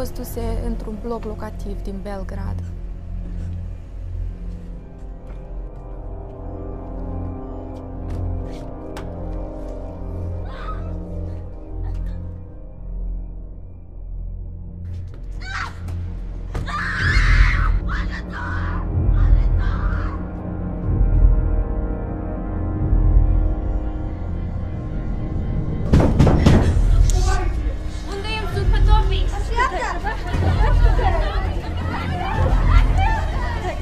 văzuse într-un bloc locativ din Belgrad.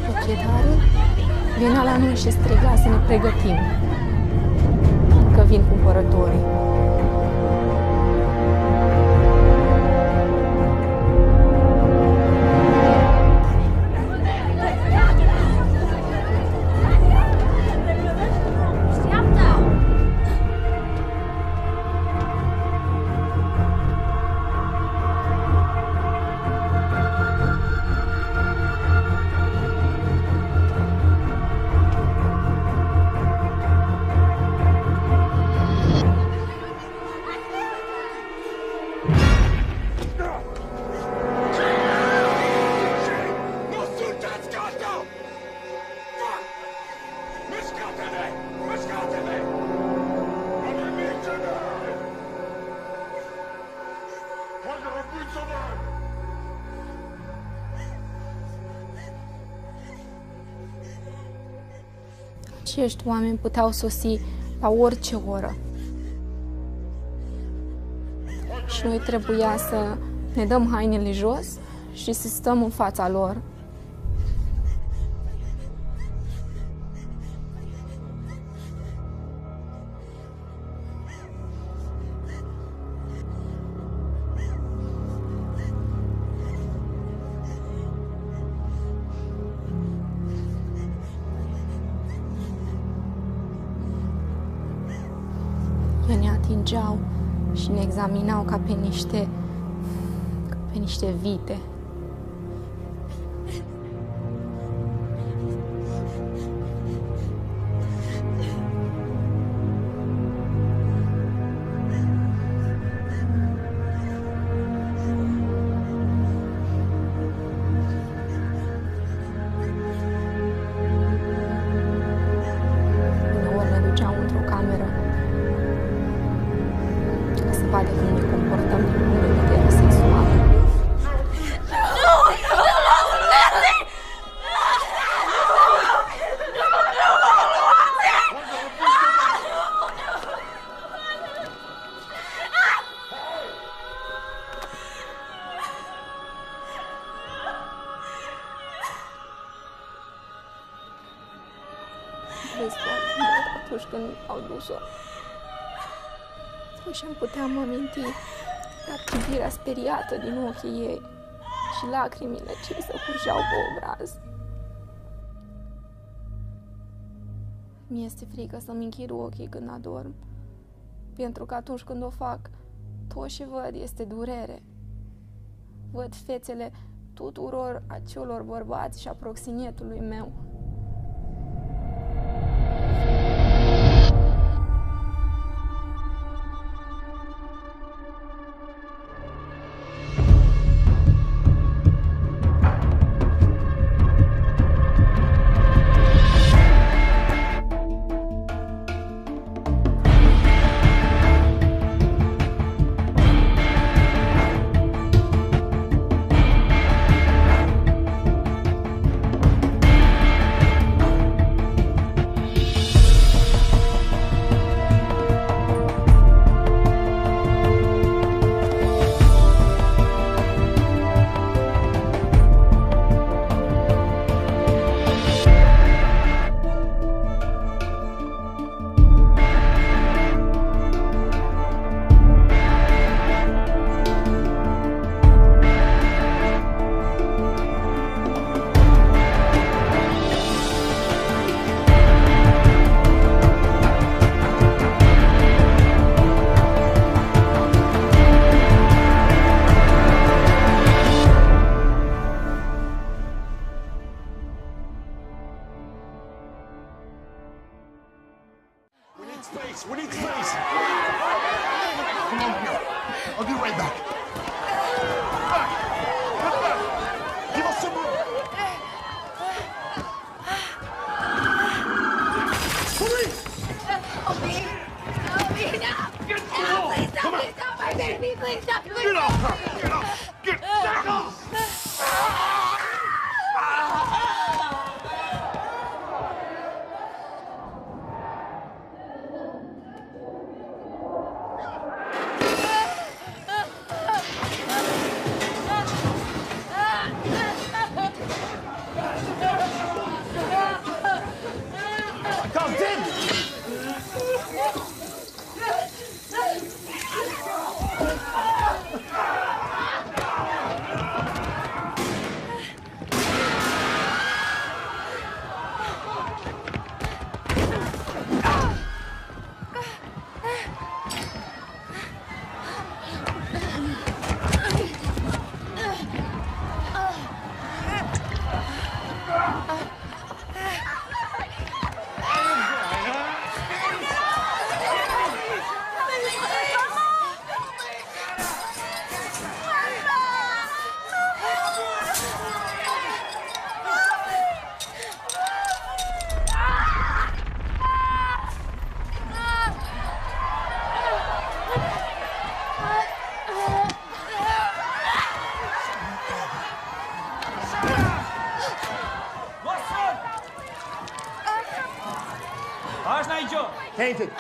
Proprietarul venea la noi și striga să ne pregătim, că vin cumpărătorii. Acești oameni puteau sosi la orice oră. Și noi trebuia să ne dăm hainele jos și să stăm în fața lor. Ne atingeau și ne examinau ca pe niște vite. Uneori ne duceau într-o cameră ca să vadă cum ne comportăm din punct de vedere sexual. Vezi foarte mult atunci când au dus-o. Și îmi puteam aminti la privirea speriată din ochii ei și lacrimile ce îi se curgeau pe obraz. Mi-este frică să-mi închid ochii când adorm, pentru că atunci când o fac, tot ce văd este durere. Văd fețele tuturor acelor bărbați și a proxinetului meu. space. We need space. Come on here. I'll be right back. Back. Tainted.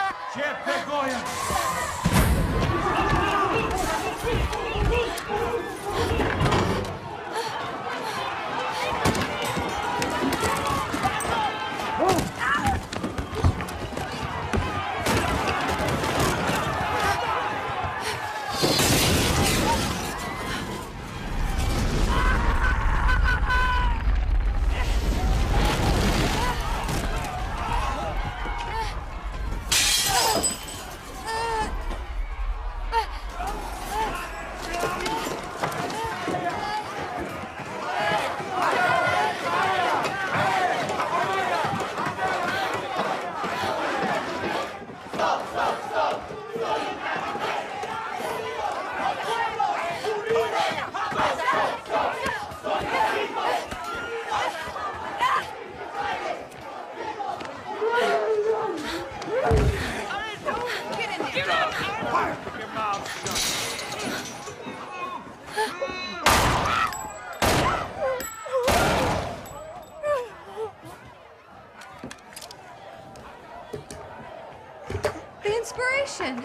The inspiration.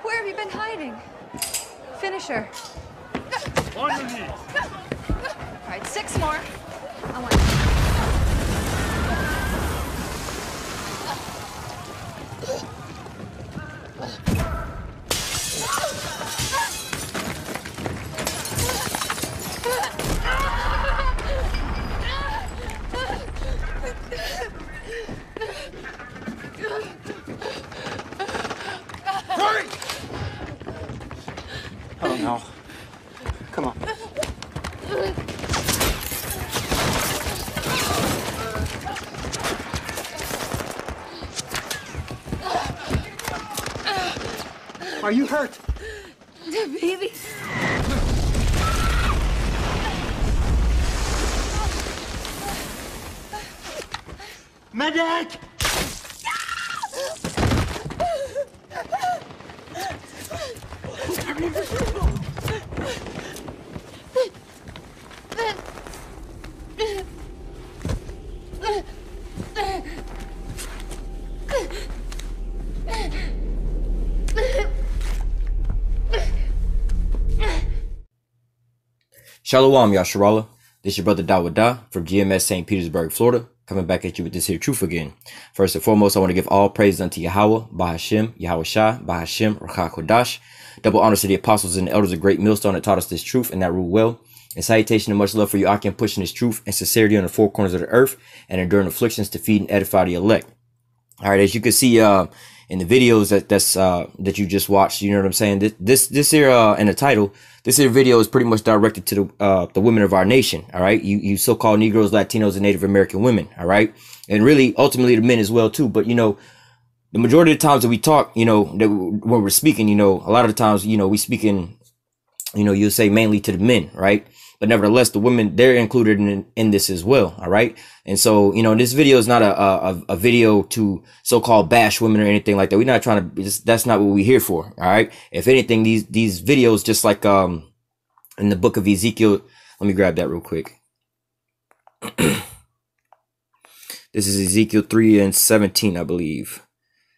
Where have you been hiding? Finish her. All right, 6 more. I want. Oh no. Come on. Are you hurt? Baby. Medic! Shalom, Yasharallah. This is your brother Dawada from GMS St. Petersburg, Florida, coming back at you with this here truth again. First and foremost, I want to give all praise unto Yahawah, BaHashem, YAHAWASHI, BaHashem, Rakha Kodash. Double honors to the apostles and the elders of Great Millstone that taught us this truth and that rule well. And salutation and much love for you, Akim, pushing this truth and sincerity on the four corners of the earth and enduring afflictions to feed and edify the elect. All right, as you can see in the videos that you just watched, you know what I'm saying? This here in the title, this here video is pretty much directed to the women of our nation. All right, you so-called Negroes, Latinos, and Native American women. All right, and really ultimately the men as well too. But you know, the majority of the times that we talk, you know, that when we're speaking, you know, a lot of the times, you know, we speaking, you know, you'll say mainly to the men, right? But nevertheless, the women, they're included in this as well. All right. And so, you know, this video is not a video to so-called bash women or anything like that. We're not trying to, that's not what we're here for. All right. If anything, these videos, just like in the book of Ezekiel, let me grab that real quick. This is Ezekiel 3:17, I believe.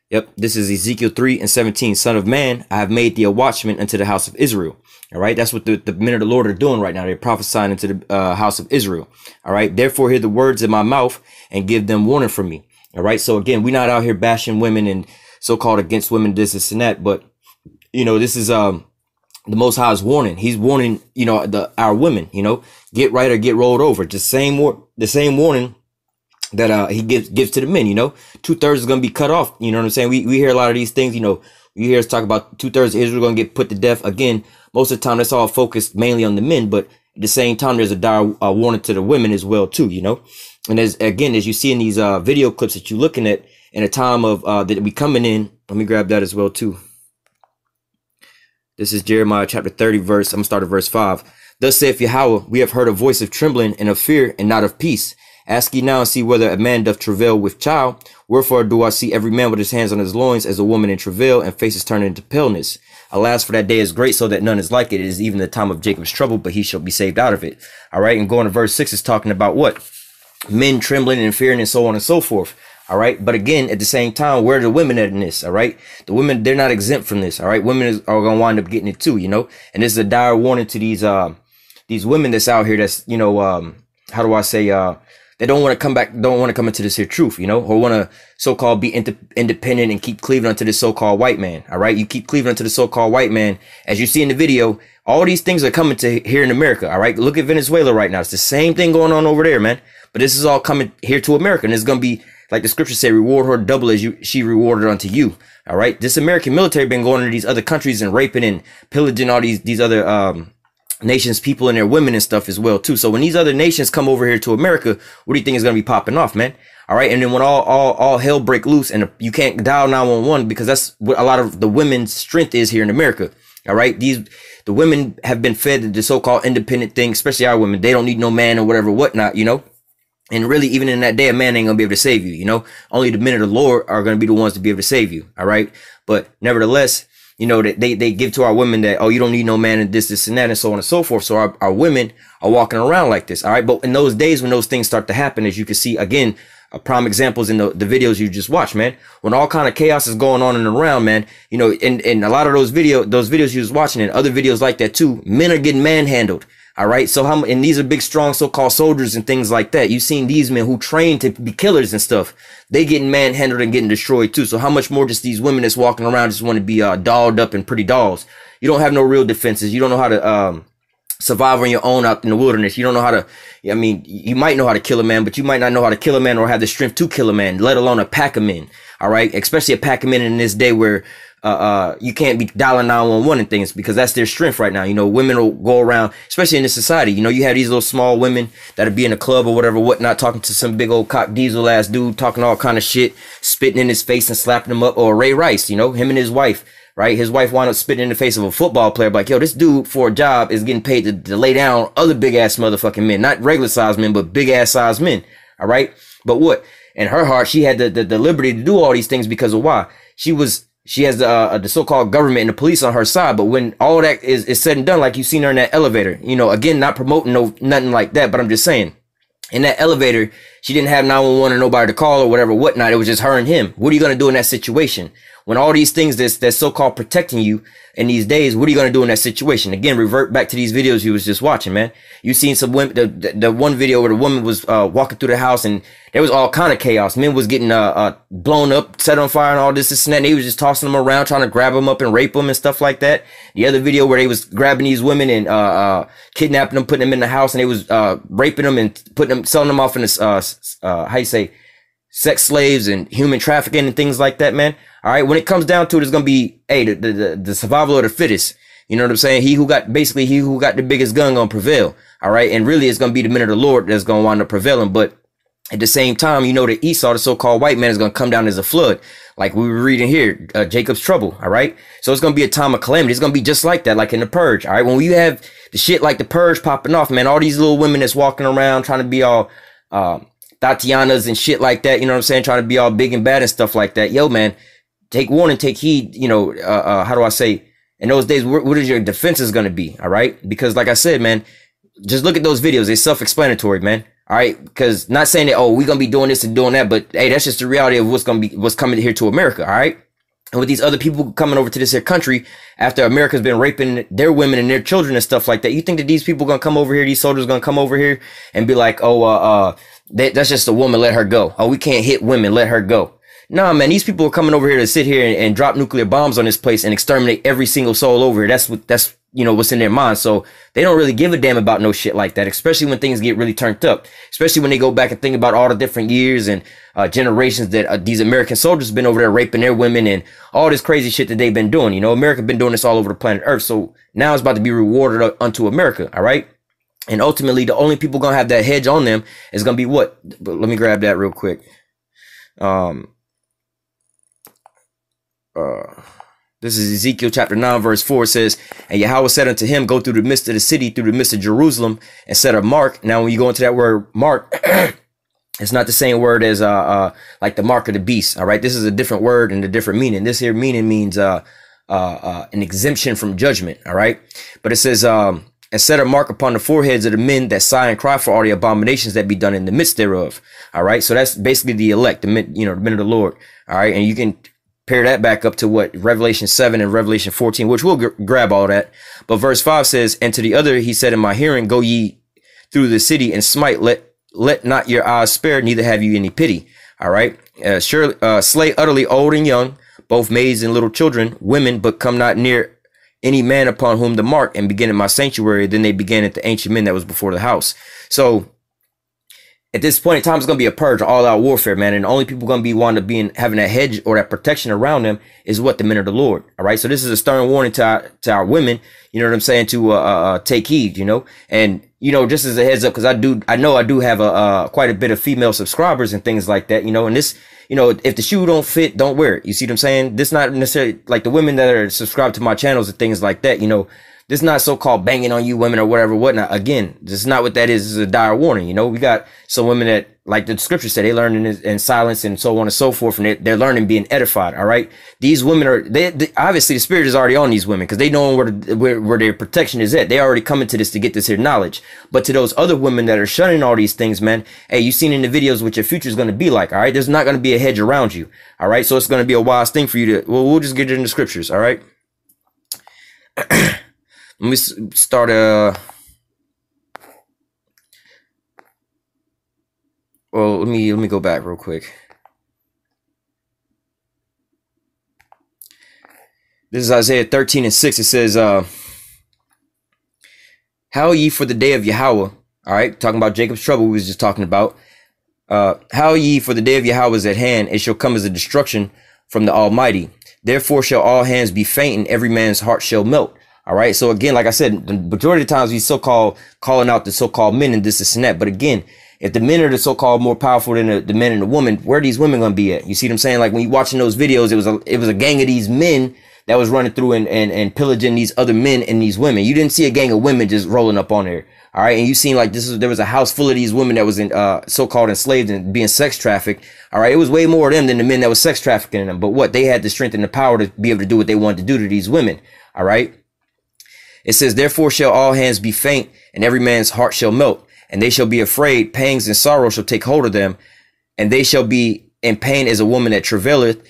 Yep. This is Ezekiel 3:17. Son of man, I have made thee a watchman unto the house of Israel. All right. That's what the men of the Lord are doing right now. They're prophesying into the house of Israel. All right. Therefore, hear the words in my mouth and give them warning from me. All right. So again, we're not out here bashing women and so-called against women, this and that. But, you know, this is the Most High's warning. He's warning, you know, our women, you know, get right or get rolled over. The same warning that he gives to the men, you know, 2/3 is going to be cut off. You know what I'm saying? We hear a lot of these things, you know, we hear us talk about 2/3 of Israel going to get put to death. Again, most of the time that's all focused mainly on the men, but at the same time, there's a dire warning to the women as well too, you know. And as you see in these video clips that you're looking at in a time of that we coming in, let me grab that as well too. This is Jeremiah chapter 30 verse, I'm gonna start at verse 5. Thus saith Yahawah, we have heard a voice of trembling and of fear and not of peace. Ask ye now and see whether a man doth travail with child. Wherefore do I see every man with his hands on his loins as a woman in travail, and faces turned into paleness. Alas, for that day is great, so that none is like it. It is even the time of Jacob's trouble, but he shall be saved out of it. All right, and going to verse 6 is talking about what? Men trembling and fearing and so on and so forth. All right. But again, at the same time, where are the women at in this? All right. The women, they're not exempt from this. All right. Women are going to wind up getting it too, you know, and this is a dire warning to these women that's out here that's, you know, how do I say, they don't want to come back, don't want to come into this here truth, you know, or want to so-called be independent and keep cleaving unto this so-called white man. All right. You keep cleaving unto the so-called white man. As you see in the video, all these things are coming to here in America. All right. Look at Venezuela right now. It's the same thing going on over there, man. But this is all coming here to America. And it's going to be, like the scripture say, reward her double as she rewarded unto you. All right. This American military been going into these other countries and raping and pillaging all these other nations, people and their women and stuff as well too. So when these other nations come over here to America, what do you think is going to be popping off, man? All right. And then when all hell break loose and you can't dial 911 because that's what a lot of the women's strength is here in America. All right. The women have been fed the so-called independent thing, especially our women. They don't need no man or whatever, whatnot, you know. And really, even in that day, a man ain't gonna be able to save you, you know. Only the men of the Lord are gonna be the ones to be able to save you, all right? But nevertheless, you know, that they give to our women that, oh, you don't need no man and this and that and so on and so forth. So our women are walking around like this, all right? But in those days when those things start to happen, as you can see, again, prime examples in the videos you just watched, man, when all kind of chaos is going on and around, man, you know, in a lot of those videos you was watching and other videos like that too, men are getting manhandled. All right. So and these are big, strong so-called soldiers and things like that. You've seen these men who train to be killers and stuff. They getting manhandled and getting destroyed too. So how much more just these women that's walking around just want to be dolled up and pretty dolls. You don't have no real defenses. You don't know how to survive on your own out in the wilderness. You don't know how to, I mean, you might know how to kill a man, but you might not know how to kill a man or have the strength to kill a man, let alone a pack of men. All right. Especially a pack of men in this day where you can't be dialing 911 and things because that's their strength right now. You know, women will go around, especially in this society. You know, you have these little small women that'll be in a club or whatever, whatnot, talking to some big old cock diesel ass dude, talking all kind of shit, spitting in his face and slapping him up. Or Ray Rice, you know, him and his wife, right? His wife wound up spitting in the face of a football player. Like, yo, this dude for a job is getting paid to lay down other big ass motherfucking men, not regular size men, but big ass size men. All right. But what? In her heart, she had the liberty to do all these things because of why? She has the so-called government and the police on her side. But when all that is said and done, like you've seen her in that elevator, you know, again, not promoting nothing like that, but I'm just saying, in that elevator, she didn't have 911 or nobody to call or whatever, whatnot. It was just her and him. What are you going to do in that situation? When all these things that's so-called protecting you in these days, what are you going to do in that situation? Again, revert back to these videos you was just watching, man. You seen some women, the one video where the woman was walking through the house and there was all kind of chaos. Men was getting blown up, set on fire and all this and that. And they was just tossing them around, trying to grab them up and rape them and stuff like that. The other video where they was grabbing these women and kidnapping them, putting them in the house, and they was raping them and selling them off in this how you say, sex slaves and human trafficking and things like that, man. All right. When it comes down to it, it's going to be, hey, the survival of the fittest. You know what I'm saying? He who got the biggest gun going to prevail. All right. And really, it's going to be the men of the Lord that's going to wind up prevailing. But at the same time, you know, the Esau, the so-called white man, is going to come down as a flood. Like we were reading here, Jacob's trouble. All right. So it's going to be a time of calamity. It's going to be just like that, like in the purge. All right. When we have the shit like the purge popping off, man, all these little women that's walking around trying to be all, Tatianas and shit like that, you know what I'm saying? Trying to be all big and bad and stuff like that. Yo, man, take warning, take heed, you know, how do I say, in those days, what is your defenses going to be? All right. Because like I said, man, just look at those videos. They're self-explanatory, man. All right. Because not saying that, oh, we're going to be doing this and doing that, but hey, that's just the reality of what's coming here to America. All right. And with these other people coming over to this here country after America's been raping their women and their children and stuff like that, you think that these people going to come over here, these soldiers going to come over here and be like, oh, that's just a woman, let her go. Oh, we can't hit women, let her go. Nah, man, these people are coming over here to sit here and drop nuclear bombs on this place and exterminate every single soul over here. That's you know, what's in their mind. So they don't really give a damn about no shit like that, especially when things get really turned up, especially when they go back and think about all the different years and generations that these American soldiers been over there raping their women and all this crazy shit that they've been doing. You know, America been doing this all over the planet Earth. So now it's about to be rewarded unto America. All right. And ultimately, the only people gonna have that hedge on them is gonna be what? Let me grab that real quick. This is Ezekiel chapter 9, verse 4. It says, and Yahawah said unto him, go through the midst of the city, through the midst of Jerusalem, and set a mark. Now, when you go into that word mark, it's not the same word as like the mark of the beast. All right, this is a different word and a different meaning. This here meaning means an exemption from judgment. All right, but it says and set a mark upon the foreheads of the men that sigh and cry for all the abominations that be done in the midst thereof. All right. So that's basically the elect, the men, the men of the Lord. All right. And you can pair that back up to what Revelation 7 and Revelation 14, which we'll grab all that. But verse 5 says, and to the other, he said in my hearing, go ye through the city and smite, let not your eyes spare, neither have you any pity. All right. Surely, slay utterly old and young, both maids and little children, women, but come not near any man upon whom the mark, and begin at my sanctuary. Then they began at the ancient men that was before the house. So at this point in time, it's going to be a purge, all out warfare, man. And the only people going to be having that hedge or that protection around them is what? The men of the Lord. All right. So this is a stern warning to our women, you know what I'm saying, to take heed, and, just as a heads up, because I know I do have quite a bit of female subscribers and things like that, and this, if the shoe don't fit, don't wear it. You see what I'm saying? This not necessarily like the women that are subscribed to my channels and things like that, this is not so-called banging on you women or whatnot. Again, this is not what that is. This is a dire warning. We got some women that, like the scripture said, they learn in silence and so on and so forth, and they're learning being edified. All right. These women are, they obviously the spirit is already on these women because they know where their protection is at. They already coming to this to get this here knowledge. But to those other women that are shunning all these things, man, hey, you've seen in the videos what your future is going to be like. All right. There's not going to be a hedge around you. All right. So it's going to be a wise thing for you to, we'll just get it in the scriptures. All right. Let me start well, let me go back real quick. This is Isaiah 13 and 6. It says, howl ye for the day of Yahawah. All right, talking about Jacob's trouble we was just talking about. Howl ye for the day of Yahawah is at hand. It shall come as a destruction from the Almighty. Therefore shall all hands be faint, and every man's heart shall melt. All right. So again, like I said, the majority of the times we so-called calling out the so-called men and this and that. But again, if the men are the so-called more powerful than the men and the women, where are these women going to be at? You see what I'm saying? Like when you watching those videos, it was a gang of these men that was running through and pillaging these other men and these women. You didn't see a gang of women just rolling up on there. All right. And you seen like there was a house full of these women that was in so-called enslaved and being sex trafficked. All right. It was way more of them than the men that was sex trafficking them. But what? They had the strength and the power to be able to do what they wanted to do to these women. All right. It says, therefore shall all hands be faint, and every man's heart shall melt, and they shall be afraid. Pangs and sorrow shall take hold of them, and they shall be in pain as a woman that travaileth.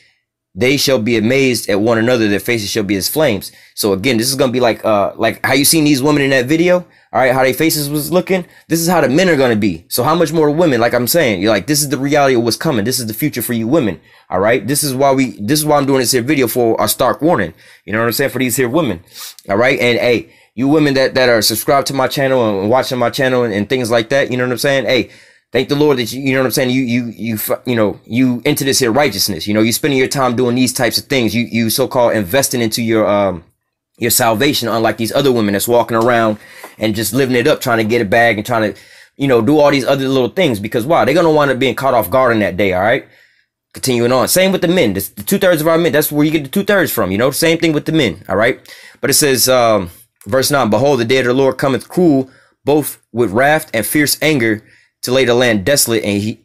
They shall be amazed at one another. Their faces shall be as flames. So again, this is going to be like how you seen these women in that video. All right. How their faces was looking. This is how the men are going to be. So how much more women, like I'm saying, you're like, this is the reality of what's coming. This is the future for you women. All right. This is why I'm doing this here video for a stark warning. You know what I'm saying? For these here women. All right. And hey, you women that are subscribed to my channel and watching my channel and things like that. You know what I'm saying? Hey, thank the Lord that you know what I'm saying. You into this here righteousness. You spending your time doing these types of things. You so-called investing into your salvation, unlike these other women that's walking around and just living it up, trying to get a bag and trying to, do all these other little things because why? They're going to wind up being caught off guard in that day. All right. Continuing on. Same with the men. The 2/3 of our men. That's where you get the 2/3 from. Same thing with the men. All right. But it says, verse 9, behold, the day of the Lord cometh cruel, both with wrath and fierce anger, to lay the land desolate,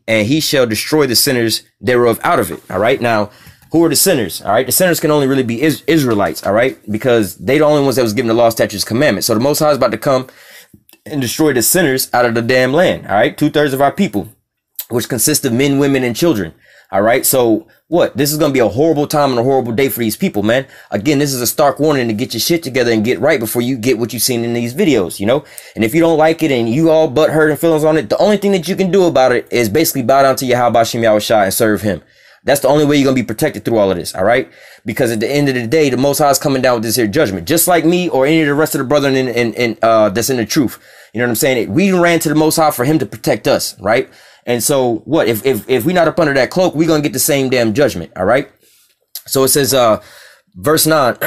and he shall destroy the sinners thereof out of it. All right. Now, who are the sinners? All right. The sinners can only really be Israelites. All right. Because they the only ones that was given the law, statutes, commandments. So the Most High is about to come and destroy the sinners out of the damn land. All right. 2/3 of our people, which consists of men, women, and children. All right. So what? This is going to be a horrible time and a horrible day for these people, man. Again, this is a stark warning to get your shit together and get right before you get what you've seen in these videos, And if you don't like it and you all butt hurt and feelings on it, the only thing that you can do about it is basically bow down to YAHAWASHI and serve him. That's the only way you're going to be protected through all of this. All right. Because at the end of the day, the Most High is coming down with this here judgment, just like me or any of the rest of the brethren that's in the truth. You know what I'm saying? We ran to the Most High for him to protect us. Right. And so what if we're not up under that cloak, we're going to get the same damn judgment. All right. So it says, verse 9,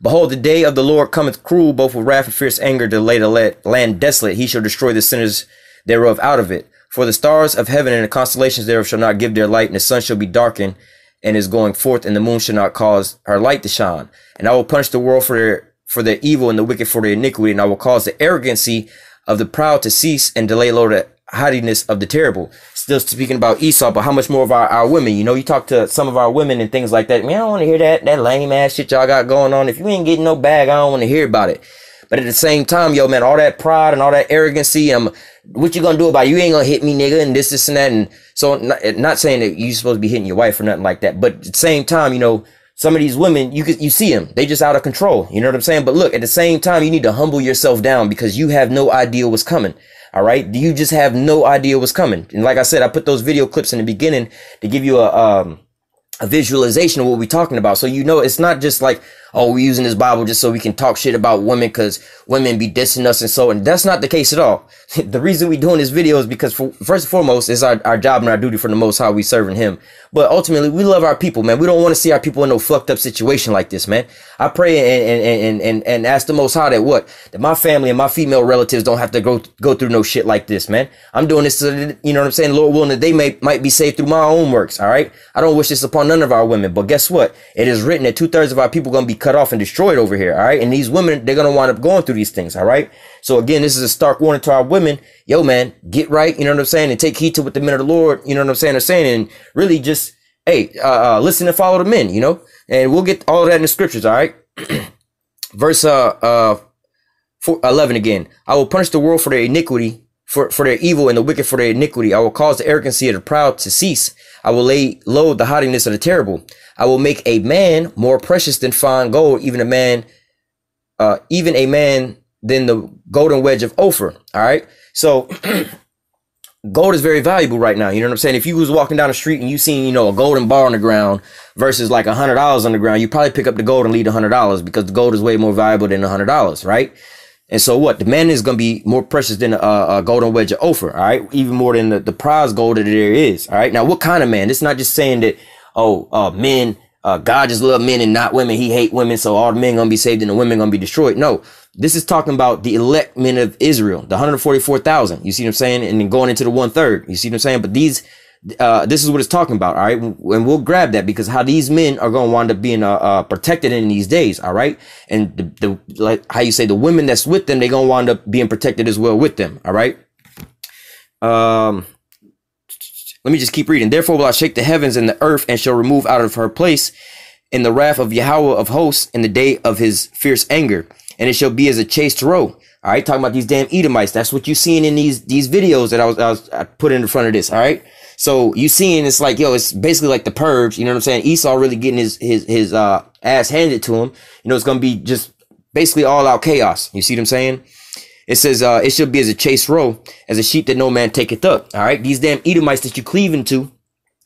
behold, the day of the Lord cometh cruel, both with wrath and fierce anger, to lay the land desolate. He shall destroy the sinners thereof out of it. For the stars of heaven and the constellations thereof shall not give their light, and the sun shall be darkened and is going forth, and the moon shall not cause her light to shine. And I will punish the world for their evil and the wicked for their iniquity, and I will cause the arrogancy of the proud to cease and delay low the haughtiness of the terrible. Still speaking about Esau, but how much more of our women? You talk to some of our women and things like that. Man, I don't want to hear that lame ass shit y'all got going on. If you ain't getting no bag, I don't want to hear about it. But at the same time, yo, man, all that pride and all that arrogancy, what you gonna do about it? You ain't gonna hit me, nigga, and this and that. And so not saying that you supposed to be hitting your wife or nothing like that. But at the same time, you know, some of these women, you see them, they just out of control. You know what I'm saying? But look, at the same time, you need to humble yourself down because you have no idea what's coming. All right. You just have no idea what's coming. And like I said, I put those video clips in the beginning to give you a visualization of what we're talking about. So, you know, it's not just like, oh, we're using this Bible just so we can talk shit about women because women be dissing us and that's not the case at all. The reason we doing this video is because first and foremost, it's our job and our duty for the Most High. We serving him. But ultimately, we love our people, man. We don't want to see our people in no fucked up situation like this, man. I pray and ask the Most High that my family and my female relatives don't have to go through no shit like this, man. I'm doing this so that, you know what I'm saying, Lord willing, that they might be saved through my own works, all right? I don't wish this upon none of our women, but guess what? It is written that 2/3 of our people are going to be cut off and destroyed over here, all right? And these women, they're going to wind up going through these things, all right? So again, this is a stark warning to our women. Yo, man, get right, you know what I'm saying? And take heed to what the men of the Lord, you know what I'm saying, are saying. And really just, hey, listen and follow the men, you know? And we'll get all of that in the scriptures, all right? Verse 11 again. I will punish the world for their iniquity, for their evil, and the wicked for their iniquity. I will cause the arrogancy of the proud to cease. I will lay low the haughtiness of the terrible. I will make a man more precious than fine gold, even a man than the golden wedge of Ophir. All right. So gold is very valuable right now. You know what I'm saying? If you was walking down the street and you seen, you know, a golden bar on the ground versus like $100 on the ground, you probably pick up the gold and leave $100 because the gold is way more valuable than $100, right? And so what? The man is going to be more precious than a golden wedge of Ophir, all right? Even more than the prize gold that there is, all right? Now, what kind of man? It's not just saying that, men, God just love men and not women. He hate women, so all the men going to be saved and the women going to be destroyed. No, this is talking about the elect men of Israel, the 144,000. You see what I'm saying? And then going into the 1/3. You see what I'm saying? But this is what it's talking about, all right? And we'll grab that because how these men are going to wind up being protected in these days, all right? And like how you say, the women that's with them, they're going to wind up being protected as well with them, all right? Let me just keep reading. Therefore will I shake the heavens and the earth and shall remove out of her place in the wrath of Yahawah of hosts in the day of his fierce anger. And it shall be as a chaste roe. All right. Talking about these damn Edomites. That's what you're seeing in these videos that I put in front of this. All right. So you seeing it's like, yo, it's basically like the Purge. You know what I'm saying? Esau really getting his ass handed to him. You know, it's going to be just basically all out chaos. You see what I'm saying? It says, it shall be as a chaste roe, as a sheep that no man taketh up. All right. These damn Edomites that you cleaving to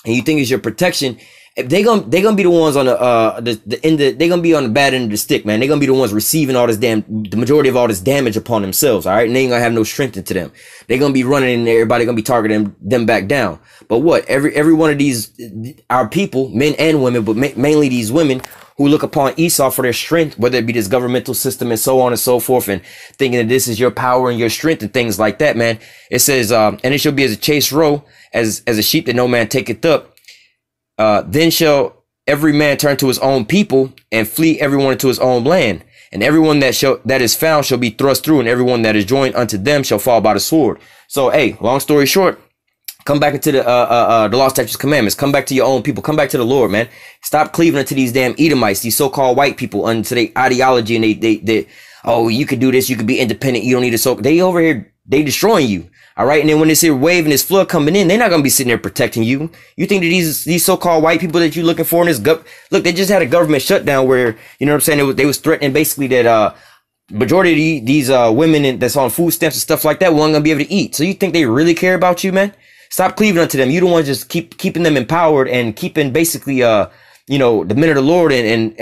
and you think is your protection, they gonna be the ones on they're gonna be on the bad end of the stick, man. They're gonna be the ones receiving all this the majority of all this damage upon themselves. All right. And they ain't gonna have no strength into them. They're gonna be running in there. Everybody gonna be targeting them back down. But what? Every one of these, our people, men and women, but mainly these women who look upon Esau for their strength, whether it be this governmental system and so on and so forth, and thinking that this is your power and your strength and things like that, man. It says, and it shall be as a chaste roe, as a sheep that no man taketh up. Then shall every man turn to his own people and flee everyone into his own land. And everyone that is found shall be thrust through, and everyone that is joined unto them shall fall by the sword. So, hey, long story short, come back into the law, statutes, commandments. Come back to your own people. Come back to the Lord, man. Stop cleaving unto these damn Edomites, these so-called white people, unto their ideology, and they oh, you could do this, you could be independent, you don't need to they over here, they destroying you. All right. And then when this here wave and this flood coming in, they're not going to be sitting there protecting you. You think that these so-called white people that you're looking for in this look, they just had a government shutdown where, you know what I'm saying? They was threatening basically that, majority of these, women that's on food stamps and stuff like that weren't going to be able to eat. So you think they really care about you, man? Stop cleaving unto them. You don't want to just keeping them empowered and keeping basically, you know, the men of the Lord and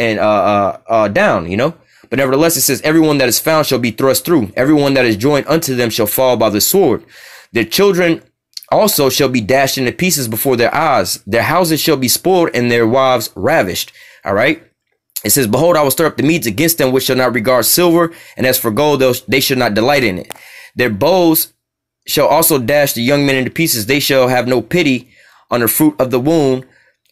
down, you know? But nevertheless, it says, everyone that is found shall be thrust through. Everyone that is joined unto them shall fall by the sword. Their children also shall be dashed into pieces before their eyes. Their houses shall be spoiled and their wives ravished. All right. It says, behold, I will stir up the Medes against them, which shall not regard silver. And as for gold, they shall not delight in it. Their bows shall also dash the young men into pieces. They shall have no pity on the fruit of the womb.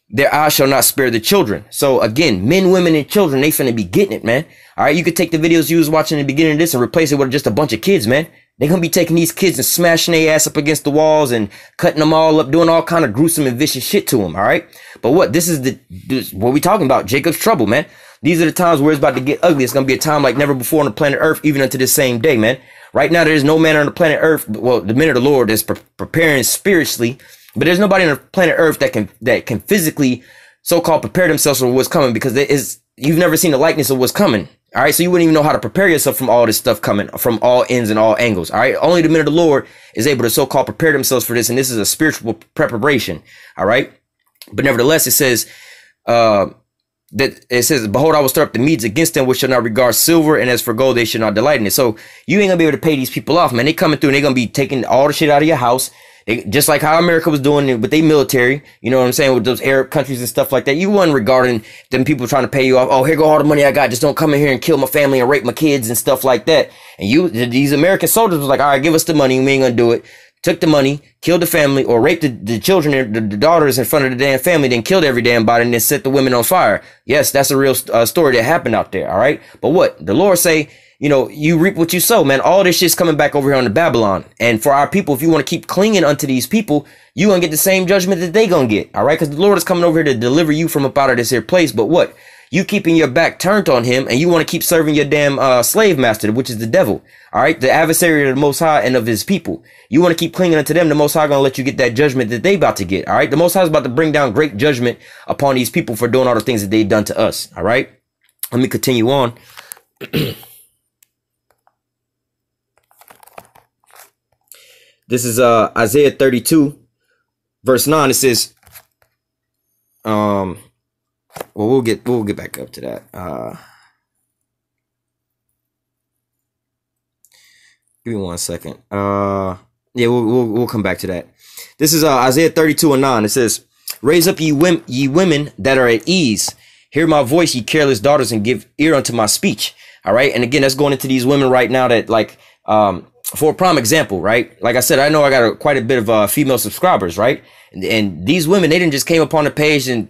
Their eyes shall not spare the children. So again, men, women, and children, they finna be getting it, man. All right, you could take the videos you was watching in the beginning of this and replace it with just a bunch of kids, man. They're gonna be taking these kids and smashing their ass up against the walls and cutting them all up, doing all kind of gruesome and vicious shit to them, all right? But what? This is what we talking about, Jacob's trouble, man. These are the times where it's about to get ugly. It's going to be a time like never before on the planet Earth, even unto this same day, man. Right now, there is no man on the planet Earth. Well, the men of the Lord is preparing spiritually, but there's nobody on the planet Earth that can physically so-called prepare themselves for what's coming, because you've never seen the likeness of what's coming. All right, so you wouldn't even know how to prepare yourself from all this stuff coming from all ends and all angles. All right, only the men of the Lord is able to so-called prepare themselves for this, and this is a spiritual preparation. All right, but nevertheless, it says behold, I will stir up the Medes against them, which shall not regard silver, and as for gold, they shall not delight in it. So you ain't gonna be able to pay these people off, man. They coming through and they're gonna be taking all the shit out of your house. Just like how America was doing it with their military, you know what I'm saying, with those Arab countries and stuff like that. You wasn't regarding them people trying to pay you off. Oh, here go all the money I got. Just don't come in here and kill my family and rape my kids and stuff like that. And these American soldiers was like, all right, give us the money. We ain't gonna do it. Took the money, killed the family, or raped the children, the daughters in front of the damn family, then killed every damn body and then set the women on fire. Yes, that's a real story that happened out there. All right. But what the Lord say, you know, you reap what you sow, man. All this shit's coming back over here on the Babylon. And for our people, if you want to keep clinging unto these people, you going to get the same judgment that they going to get. All right. Because the Lord is coming over here to deliver you from up out of this here place. But what? You keeping your back turned on him, and you want to keep serving your damn slave master, which is the devil. All right. The adversary of the Most High and of his people. You want to keep clinging unto them. The Most High going to let you get that judgment that they about to get. All right. The Most High is about to bring down great judgment upon these people for doing all the things that they've done to us. All right. Let me continue on. This is Isaiah 32, verse 9. It says, well, we'll get back up to that. Give me 1 second. Yeah, we'll come back to that. This is Isaiah 32 and 9. It says, raise up ye women that are at ease. Hear my voice, ye careless daughters, and give ear unto my speech. All right. And again, that's going into these women right now that, like, for a prime example, right? Like I said, I know I got quite a bit of female subscribers, right? And these women, they didn't just came upon the page and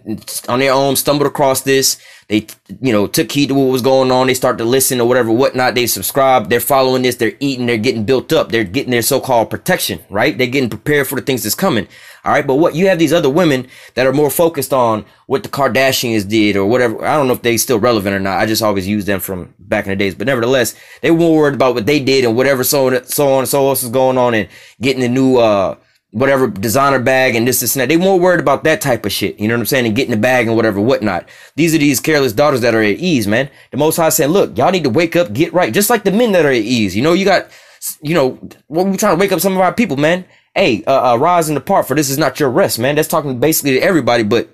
on their own stumbled across this. They, you know, took heed to what was going on. They start to listen or whatever, whatnot. They subscribe. They're following this. They're eating. They're getting built up. They're getting their so-called protection, right? They're getting prepared for the things that's coming. All right. But what you have these other women that are more focused on what the Kardashians did or whatever. I don't know if they still relevant or not. I just always use them from back in the days. But nevertheless, they were more worried about what they did and whatever so on and so else is going on and getting the new whatever designer bag and this and that. They more worried about that type of shit. You know what I'm saying? And getting the bag and whatever, whatnot. These are these careless daughters that are at ease, man. The Most High saying, look, y'all need to wake up, get right. Just like the men that are at ease. You know, you got, you know, we're trying to wake up some of our people, man. Hey, rise and depart, for this is not your rest, man. That's talking basically to everybody, but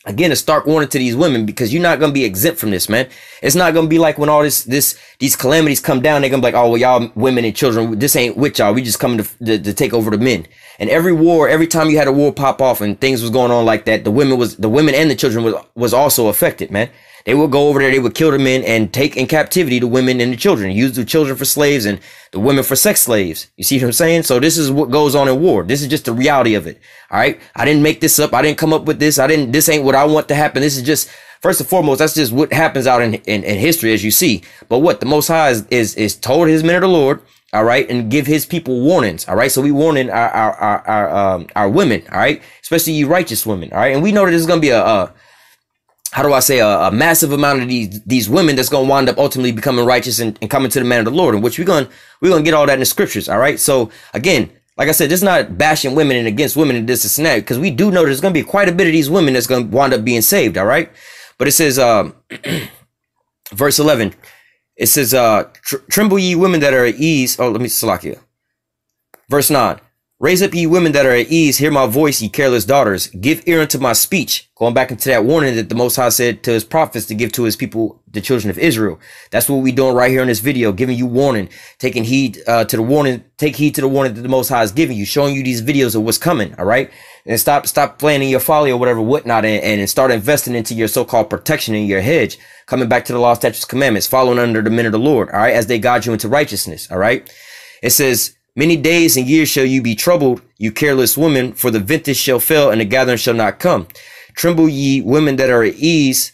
again, a stark warning to these women, because you're not going to be exempt from this, man. It's not going to be like when all these calamities come down, they're going to be like, oh, well, y'all women and children, this ain't with y'all. We just coming to take over the men. And every time you had a war pop off and things was going on like that, the women and the children was also affected, man. They would go over there, they would kill the men and take in captivity the women and the children, use the children for slaves and the women for sex slaves. You see what I'm saying? So this is what goes on in war. This is just the reality of it. All right. I didn't make this up. I didn't come up with this. This ain't what I want to happen. This is just, first and foremost, that's just what happens out in history, as you see. But what the Most High is told his men of the Lord, all right, and give his people warnings, all right. So we warning our women, all right, especially you righteous women, all right. And we know that there's gonna be a massive amount of these women that's gonna wind up ultimately becoming righteous and coming to the man of the Lord, in which we're gonna get all that in the scriptures, all right. So again, like I said, this is not bashing women and against women and this and that, because we do know there's gonna be quite a bit of these women that's gonna wind up being saved, all right. But it says, verse 11. It says, tremble ye women that are at ease. Oh, let me slack you. Verse 9. Raise up ye women that are at ease. Hear my voice, ye careless daughters. Give ear unto my speech. Going back into that warning that the Most High said to his prophets to give to his people, the children of Israel. That's what we doing right here in this video, giving you warning, taking heed to the warning. Take heed to the warning that the Most High is giving you, showing you these videos of what's coming. All right. And stop playing in your folly or whatever, whatnot, and start investing into your so-called protection in your hedge. Coming back to the law, statutes, commandments, following under the men of the Lord, all right, as they guide you into righteousness, all right. It says, many days and years shall you be troubled, you careless women, for the vintage shall fail and the gathering shall not come. Tremble ye women that are at ease,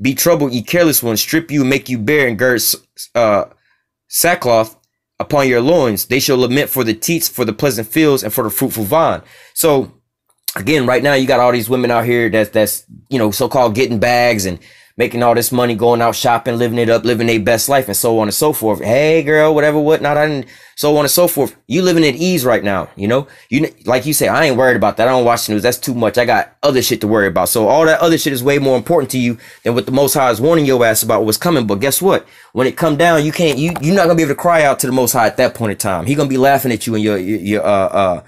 be troubled ye careless ones, strip you, make you bare, and gird sackcloth upon your loins. They shall lament for the teats, for the pleasant fields, and for the fruitful vine. So again, right now you got all these women out here that's you know, so-called getting bags and making all this money, going out shopping, living it up, living their best life, and so on and so forth. Hey, girl, whatever, whatnot, so on and so forth. You living at ease right now, you know? Like you say, I ain't worried about that. I don't watch the news. That's too much. I got other shit to worry about. So all that other shit is way more important to you than what the Most High is warning your ass about what's coming. But guess what? When it come down, you're not gonna be able to cry out to the Most High at that point in time. He gonna be laughing at you and your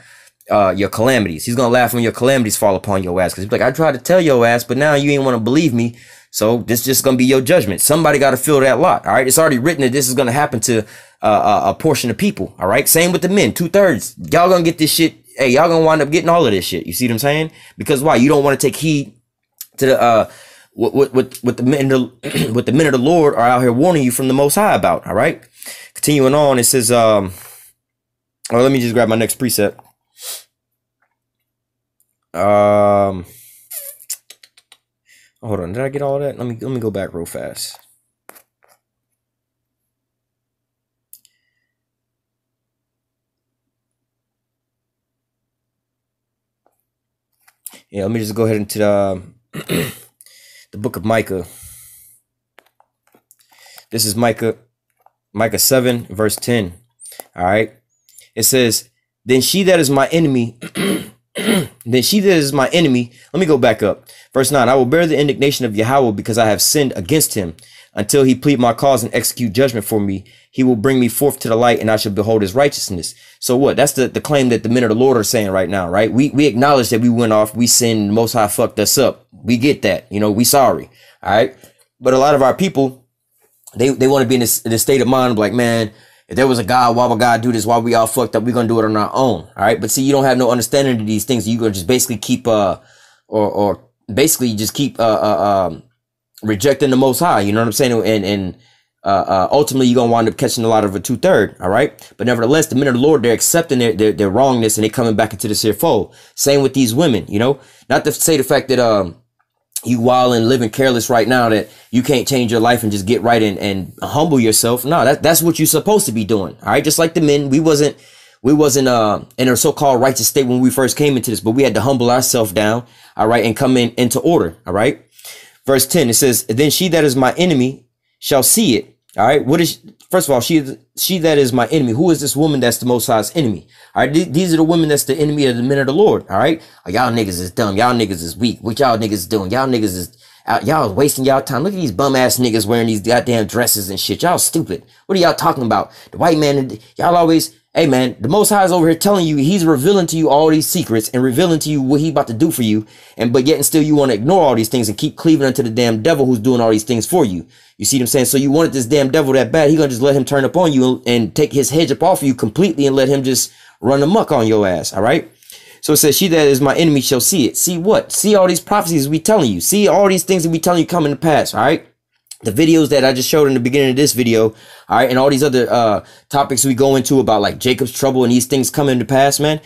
calamities. He's gonna laugh when your calamities fall upon your ass, because he's like, I tried to tell your ass, but now you ain't want to believe me. So this just gonna be your judgment. Somebody got to fill that lot. All right, it's already written that this is gonna happen to a portion of people. All right, same with the men. 2/3. Y'all gonna get this shit. Hey, y'all gonna wind up getting all of this shit. You see what I'm saying? Because why? You don't want to take heed to the what the men what the men of the Lord are out here warning you from the Most High about. All right, continuing on, it says let me just grab my next precept. Hold on, did I get all that? Let me go back real fast. Yeah, let me just go ahead into the book of Micah. This is Micah 7 verse 10. All right. It says, then she that is my enemy, let me go back up. Verse 9, I will bear the indignation of Yahawah because I have sinned against him. Until he plead my cause and execute judgment for me, he will bring me forth to the light, and I shall behold his righteousness. So what? That's the claim that the men of the Lord are saying right now, right? We acknowledge that we went off, we sinned, the Most High fucked us up. We get that, you know, we sorry. All right. But a lot of our people, they want to be in this state of mind of like, man, if there was a God, why would God do this? Why we all fucked up? We're going to do it on our own. All right. But see, you don't have no understanding of these things. You're going to just basically keep, or basically just keep, rejecting the Most High. You know what I'm saying? And ultimately you're going to wind up catching a lot of a 2/3. All right. But nevertheless, the men of the Lord, they're accepting their wrongness, and they're coming back into this here fold. Same with these women, you know, not to say the fact that, you wild and living careless right now, that you can't change your life and just get right and humble yourself. No, that's what you're supposed to be doing. All right. Just like the men, we wasn't in a so-called righteous state when we first came into this, but we had to humble ourselves down. All right. And come into order. All right. Verse 10, it says, then she that is my enemy shall see it. All right. First of all, she that is my enemy. Who is this woman that's the Most High's enemy? All right. These are the women that's the enemy of the men of the Lord. All right. Oh, y'all niggas is dumb. Y'all niggas is weak. What y'all niggas doing? Y'all niggas is out. Y'all wasting y'all time. Look at these bum ass niggas wearing these goddamn dresses and shit. Y'all stupid. What are y'all talking about? The white man, y'all always, hey man, the Most High is over here telling you, he's revealing to you all these secrets and revealing to you what he about to do for you. But yet and still you want to ignore all these things and keep cleaving unto the damn devil who's doing all these things for you. You see what I'm saying? So you wanted this damn devil that bad. He gonna just let him turn up on you and take his hedge up off of you completely and let him just run amok on your ass. All right. So it says, she that is my enemy shall see it. See what? See all these prophecies we telling you. See all these things that we telling you coming to pass. All right. The videos that I just showed in the beginning of this video, all right, and all these other topics we go into about like Jacob's trouble and these things coming to pass, man.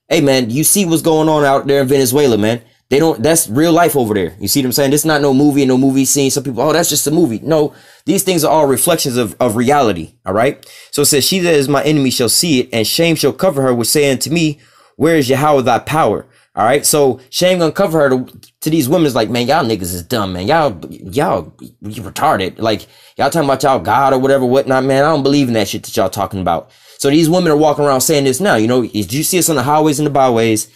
Hey, man, you see what's going on out there in Venezuela, man. That's real life over there. You see what I'm saying? This is not no movie and no movie scene. Some people, oh, that's just a movie. No, these things are all reflections of reality, all right? So it says, she that is my enemy shall see it, and shame shall cover her, which saying to me, where is Yahawah thy power? All right, so shame gonna cover her to these women. Is like, man, y'all niggas is dumb, man. Y'all retarded. Like, y'all talking about y'all God or whatever, whatnot, man. I don't believe in that shit that y'all talking about. So these women are walking around saying this now. You know, did you see us on the highways and the byways?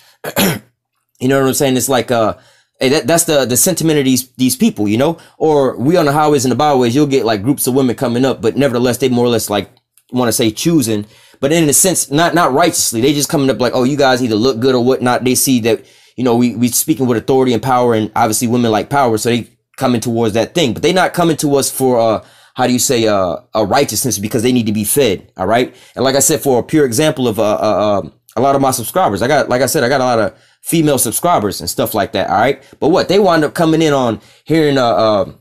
You know what I'm saying? It's like, hey, that's the sentiment of these people, you know? Or we on the highways and the byways, you'll get like groups of women coming up, but nevertheless, they more or less like want to say choosing. But in a sense, not righteously. They just coming up like, oh, you guys either look good or whatnot. They see that, you know, we speaking with authority and power, and obviously women like power. So they coming towards that thing, but they not coming to us for, how do you say, a righteousness, because they need to be fed. All right. And like I said, for a pure example of, a lot of my subscribers, like I said, I got a lot of female subscribers and stuff like that. All right. But what they wind up coming in on hearing, how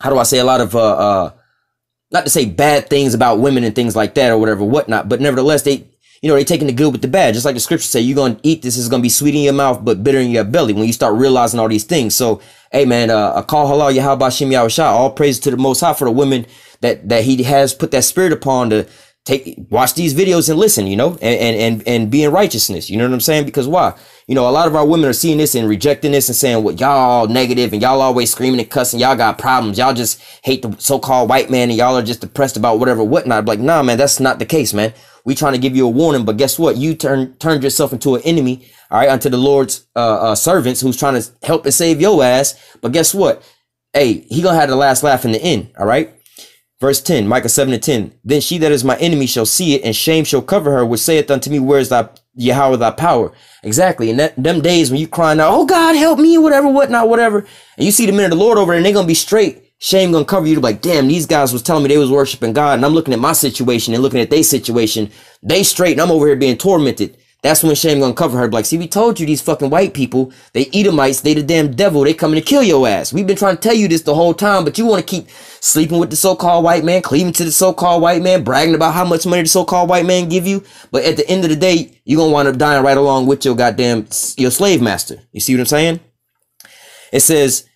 do I say, a lot of, not to say bad things about women and things like that or whatever, whatnot, but nevertheless, they taking the good with the bad. Just like the scripture say, you're going to eat this, is going to be sweet in your mouth, but bitter in your belly when you start realizing all these things. So, hey man, call halal, YAHAWASHI, YAHAWAH, all praise to the Most High for the women that he has put that spirit upon to watch these videos and listen, you know, and be in righteousness. You know what I'm saying? Because why? You know, a lot of our women are seeing this and rejecting this and saying, well, y'all all negative and y'all always screaming and cussing. Y'all got problems. Y'all just hate the so-called white man and y'all are just depressed about whatever, whatnot. Like, nah, man, that's not the case, man. We trying to give you a warning, but guess what? You turned yourself into an enemy, all right, unto the Lord's servants who's trying to help and save your ass. But guess what? Hey, he gonna have the last laugh in the end, all right? Verse 10, Micah 7:10. Then she that is my enemy shall see it, and shame shall cover her, which saith unto me, where is thy Yahweh thy power? Exactly. And them days when you crying out, oh God, help me, whatever, whatnot, whatever. And you see the men of the Lord over there and they're going to be straight. Shame going to cover you to like, damn, these guys was telling me they was worshiping God. And I'm looking at my situation and looking at their situation. They straight and I'm over here being tormented. That's when shame going to cover her. Like, see, we told you these fucking white people, they Edomites, they the damn devil. They coming to kill your ass. We've been trying to tell you this the whole time, but you want to keep sleeping with the so-called white man, cleaving to the so-called white man, bragging about how much money the so-called white man give you. But at the end of the day, you're going to wind up dying right along with your goddamn, your slave master. You see what I'm saying? It says,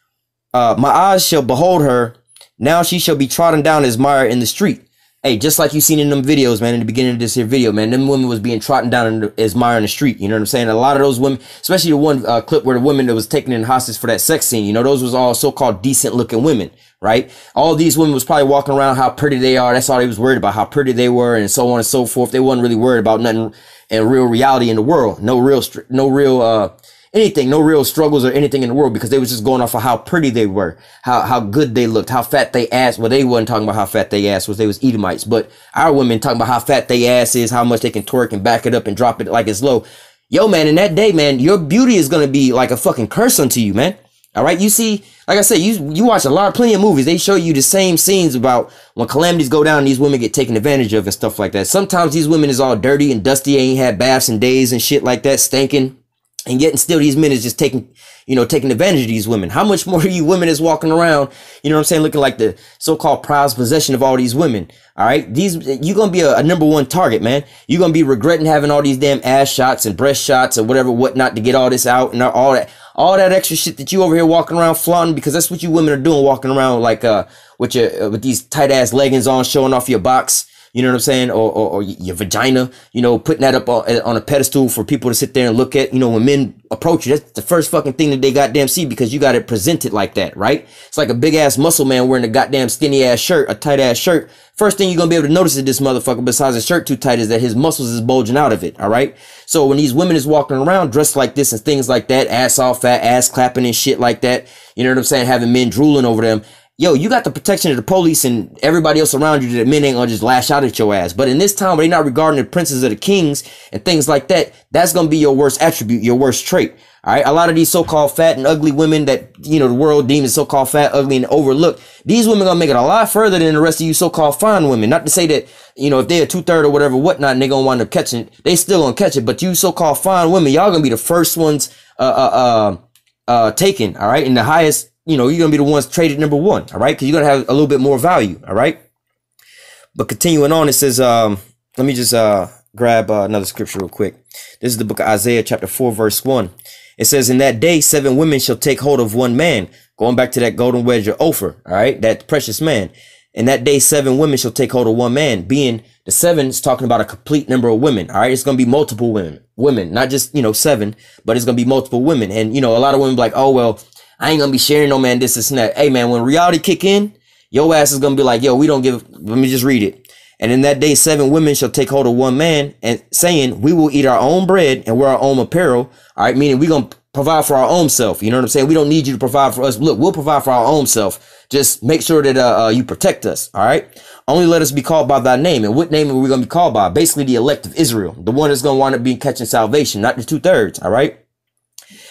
my eyes shall behold her. Now she shall be trodden down as mire in the street. Hey, just like you seen in them videos, man, in the beginning of this here video, man, them women was being trodden down as mire in the street. You know what I'm saying? A lot of those women, especially the one clip where the woman that was taken in hostage for that sex scene, you know, those was all so-called decent looking women, right? All these women was probably walking around how pretty they are. That's all they was worried about, how pretty they were and so on and so forth. They wasn't really worried about nothing in real reality in the world. No real anything, no real struggles or anything in the world, because they was just going off of how pretty they were, how good they looked, how fat they ass. Well, they wasn't talking about how fat they ass was. They was Edomites. But our women talking about how fat they ass is, how much they can twerk and back it up and drop it like it's low. Yo, man, in that day, man, your beauty is going to be like a fucking curse unto you, man. All right. You see, like I said, you watch plenty of movies. They show you the same scenes about when calamities go down and these women get taken advantage of and stuff like that. Sometimes these women is all dirty and dusty, ain't had baths in days and shit like that, stinking. And yet and still these men is just taking advantage of these women. How much more are you women is walking around, you know what I'm saying, looking like the so-called prized possession of all these women. All right. You're going to be a number one target, man. You're going to be regretting having all these damn ass shots and breast shots or whatever, whatnot to get all this out and all that extra shit that you over here walking around flaunting, because that's what you women are doing, walking around like, with these tight ass leggings on, showing off your box. You know what I'm saying? Or your vagina, you know, putting that up on a pedestal for people to sit there and look at. You know, when men approach you, that's the first fucking thing that they goddamn see, because you got it presented like that, right? It's like a big ass muscle man wearing a goddamn skinny ass shirt, a tight ass shirt. First thing you're going to be able to notice of this motherfucker, besides his shirt too tight, is that his muscles is bulging out of it. All right. So when these women is walking around dressed like this and things like that, ass all fat, ass clapping and shit like that, you know what I'm saying? Having men drooling over them. Yo, you got the protection of the police and everybody else around you that men ain't gonna just lash out at your ass. But in this time where they not regarding the princes of the kings and things like that, that's gonna be your worst attribute, your worst trait. All right. A lot of these so-called fat and ugly women that, you know, the world deems so-called fat, ugly, and overlooked, these women gonna make it a lot further than the rest of you so-called fine women. Not to say that, you know, if they're a 2/3 or whatever, whatnot, and they gonna wind up catching it, they still gonna catch it. But you so-called fine women, y'all gonna be the first ones taken. All right. And the highest, you know, you're going to be the ones traded number one. All right. Because you're going to have a little bit more value. All right. But continuing on, it says, let me just grab another scripture real quick. This is the book of Isaiah chapter 4, verse 1. It says, in that day, 7 women shall take hold of one man. Going back to that golden wedge of Ophir. All right. That precious man. In that day, 7 women shall take hold of one man. Being the 7 is talking about a complete number of women. All right. It's going to be multiple women, not just, you know, 7, but it's going to be multiple women. And, you know, a lot of women be like, oh, well, I ain't gonna be sharing no man this and that. Hey man, when reality kick in, your ass is gonna be like, yo, we don't give, let me just read it. And in that day, 7 women shall take hold of one man, and saying, we will eat our own bread and wear our own apparel. All right. Meaning we gonna provide for our own self. You know what I'm saying? We don't need you to provide for us. Look, we'll provide for our own self. Just make sure that, you protect us. All right. Only let us be called by thy name. And what name are we going to be called by? Basically the elect of Israel, the one that's going to wind up being catching salvation, not the 2/3. All right.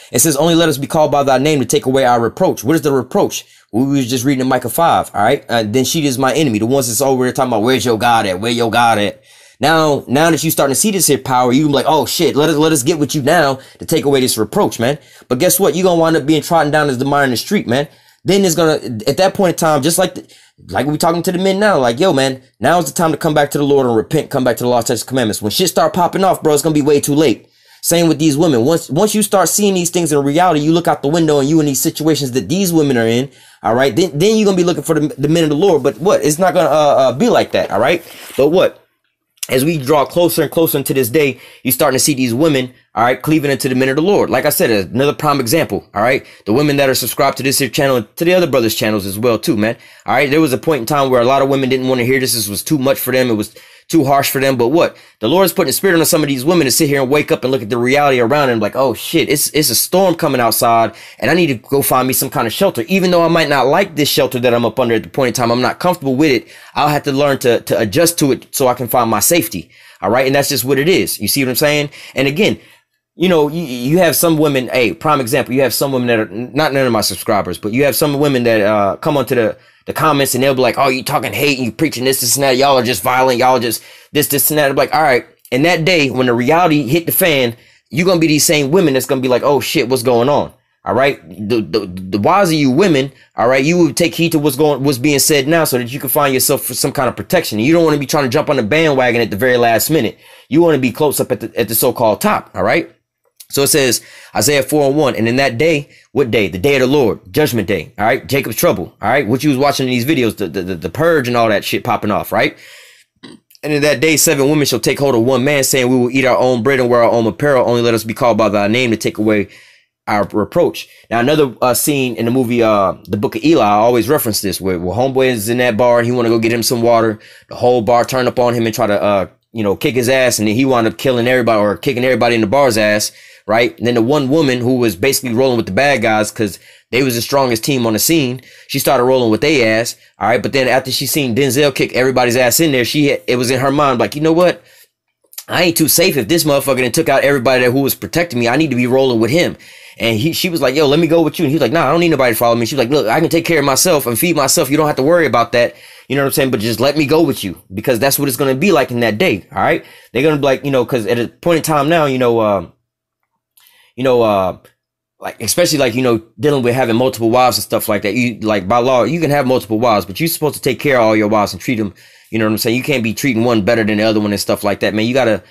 It says, only let us be called by thy name to take away our reproach. What is the reproach? We was just reading in Micah 5. All right. Then she is my enemy. The ones that's over there talking about, where's your God at? Where your God at? Now that you starting to see this here power, you like, oh shit, let us get with you now to take away this reproach, man. But guess what? You're going to wind up being trodden down as the mire in the street, man. Then it's going to, at that point in time, just like we talking to the men now, like, yo, man, now is the time to come back to the Lord and repent, come back to the law, statutes, commandments. When shit start popping off, bro, it's going to be way too late. Same with these women. Once you start seeing these things in reality, you look out the window and you in these situations that these women are in. All right. Then you're going to be looking for the men of the Lord. But what? It's not going to be like that. All right. But what? as we draw closer and closer into this day, you're starting to see these women, all right, cleaving into the men of the Lord. Like I said, another prime example, all right? The women that are subscribed to this here channel and to the other brothers' channels as well, too, man. All right, there was a point in time where a lot of women didn't want to hear this. This was too much for them. It was too harsh for them. But what? The Lord is putting a spirit on some of these women to sit here and wake up and look at the reality around them like, oh, shit, it's a storm coming outside, and I need to go find me some kind of shelter. Even though I might not like this shelter that I'm up under at the point in time, I'm not comfortable with it. I'll have to learn to adjust to it so I can find my safety. All right. And that's just what it is. You see what I'm saying? And again, you know, you have some women, hey, prime example, you have some women that are not none of my subscribers, but you have some women that come onto the comments and they'll be like, oh, you talking hate and you preaching this and that. Y'all are just violent. Y'all are just this and that. I'm like, all right. And that day when the reality hit the fan, you're going to be these same women that's going to be like, oh, shit, what's going on? All right. The wiser you women, all right, you would take heed to what's being said now so that you can find yourself for some kind of protection. You don't want to be trying to jump on the bandwagon at the very last minute. You want to be close up at the so-called top. All right. So it says Isaiah 4:1, and in that day, what day? The day of the Lord, judgment day. All right. Jacob's trouble. All right. What you was watching in these videos, the purge and all that shit popping off. Right. And in that day, 7 women shall take hold of one man, saying, we will eat our own bread and wear our own apparel. Only let us be called by thy name to take away our reproach. Now, another scene in the movie, The Book of Eli, I always reference this, where homeboy is in that bar and he want to go get him some water. The whole bar turn up on him and try to, you know, kick his ass. And then he wound up killing everybody or kicking everybody in the bar's ass. Right. And then the one woman who was basically rolling with the bad guys because they was the strongest team on the scene, she started rolling with their ass. All right. But then after she seen Denzel kick everybody's ass in there, it was in her mind like, you know what? I ain't too safe if this motherfucker done took out everybody who was protecting me. I need to be rolling with him. And she was like, yo, let me go with you. And he was like, nah, I don't need nobody to follow me. She was like, look, I can take care of myself and feed myself. You don't have to worry about that. You know what I'm saying? But just let me go with you because that's what it's going to be like in that day. All right. They're going to be like, you know, because at a point in time now, like, especially like, you know, dealing with having multiple wives and stuff like that. You like by law, you can have multiple wives, but you're supposed to take care of all your wives and treat them. You know what I'm saying? You can't be treating one better than the other one and stuff like that, man. You got to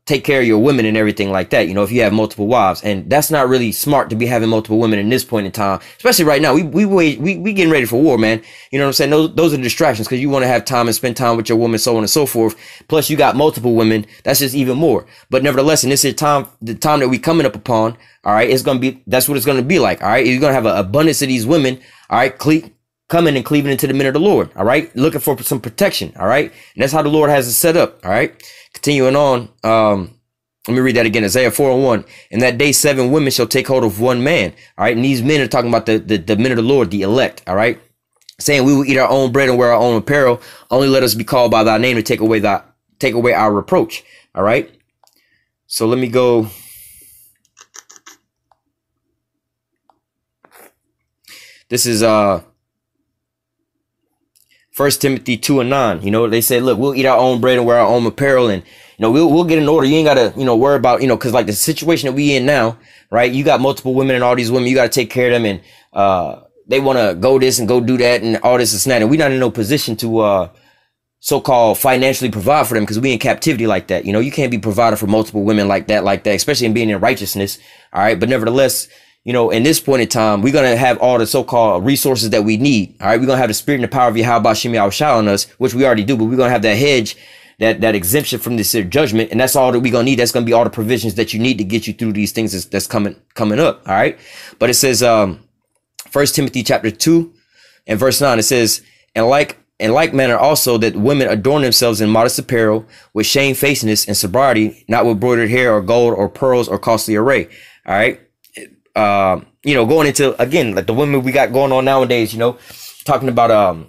take care of your women and everything like that, you know, if you have multiple wives. And that's not really smart to be having multiple women in this point in time, especially right now. We getting ready for war, man. You know what I'm saying? Those are distractions because you want to have time and spend time with your woman, so on and so forth. Plus you got multiple women. That's just even more. But nevertheless, in this time, the time that we coming up upon, all right, that's what it's going to be like. All right. You're going to have an abundance of these women. All right. Coming and cleaving into the men of the Lord. All right. Looking for some protection. All right. And that's how the Lord has it set up. All right. Continuing on, let me read that again. Isaiah 4:1. In that day, 7 women shall take hold of one man. All right. And these men are talking about the men of the Lord, the elect. All right. Saying we will eat our own bread and wear our own apparel. Only let us be called by thy name to take away our reproach. All right. So let me go. This is 1 Timothy 2:9. You know, they said, look, we'll eat our own bread and wear our own apparel, and you know, we'll get in order. You ain't gotta, you know, worry about, you know, because like the situation that we in now, right? You got multiple women and all these women, you gotta take care of them, and they want to go this and go do that and all this and that, and we're not in no position to so-called financially provide for them because we in captivity like that. You know, you can't be provided for multiple women like that, especially in being in righteousness. All right, but nevertheless, you know, in this point in time, we're going to have all the so-called resources that we need. All right. We're going to have the spirit and the power of YAHAWASHI on us, which we already do, but we're going to have that hedge, that exemption from this judgment. And that's all that we're going to need. That's going to be all the provisions that you need to get you through these things that's coming up. All right. But it says, 1 Timothy chapter 2 and verse 9, it says, in like manner also that women adorn themselves in modest apparel with shamefacedness and sobriety, not with broidered hair or gold or pearls or costly array. All right. You know, going into, again, like the women we got going on nowadays, you know, talking about,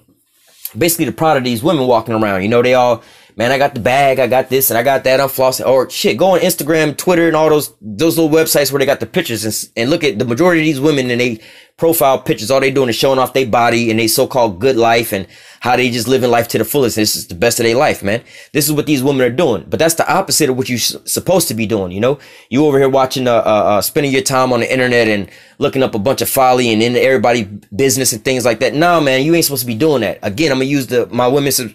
basically the pride of these women walking around, you know, they all, man, I got the bag, I got this and I got that, I'm flossing, or shit, go on Instagram, Twitter and all those little websites where they got the pictures and look at the majority of these women and they profile pictures. All they doing is showing off their body and they so-called good life and how they just living life to the fullest. This is the best of their life, man. This is what these women are doing. But that's the opposite of what you're supposed to be doing. You know, you over here watching, spending your time on the internet and looking up a bunch of folly and into everybody's business and things like that. No, man, you ain't supposed to be doing that. Again, I'm gonna use my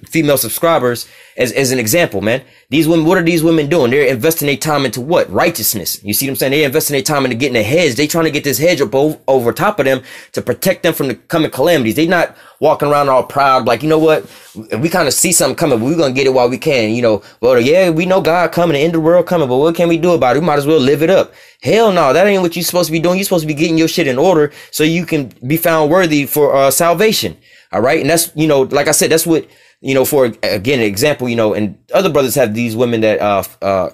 female subscribers as an example, man. These women, what are these women doing? They're investing their time into what? Righteousness. You see what I'm saying? They're investing their time into getting a hedge. They trying to get this hedge up over top of them to protect them from the coming calamities. They not walking around all proud, like, you know what? We kind of see something coming, but we're going to get it while we can. You know, well, yeah, we know God coming, the end of the world coming, but what can we do about it? We might as well live it up. Hell no, that ain't what you're supposed to be doing. You're supposed to be getting your shit in order so you can be found worthy for salvation. All right. And that's, you know, like I said, that's what, you know, for, again, an example, you know, and other brothers have these women that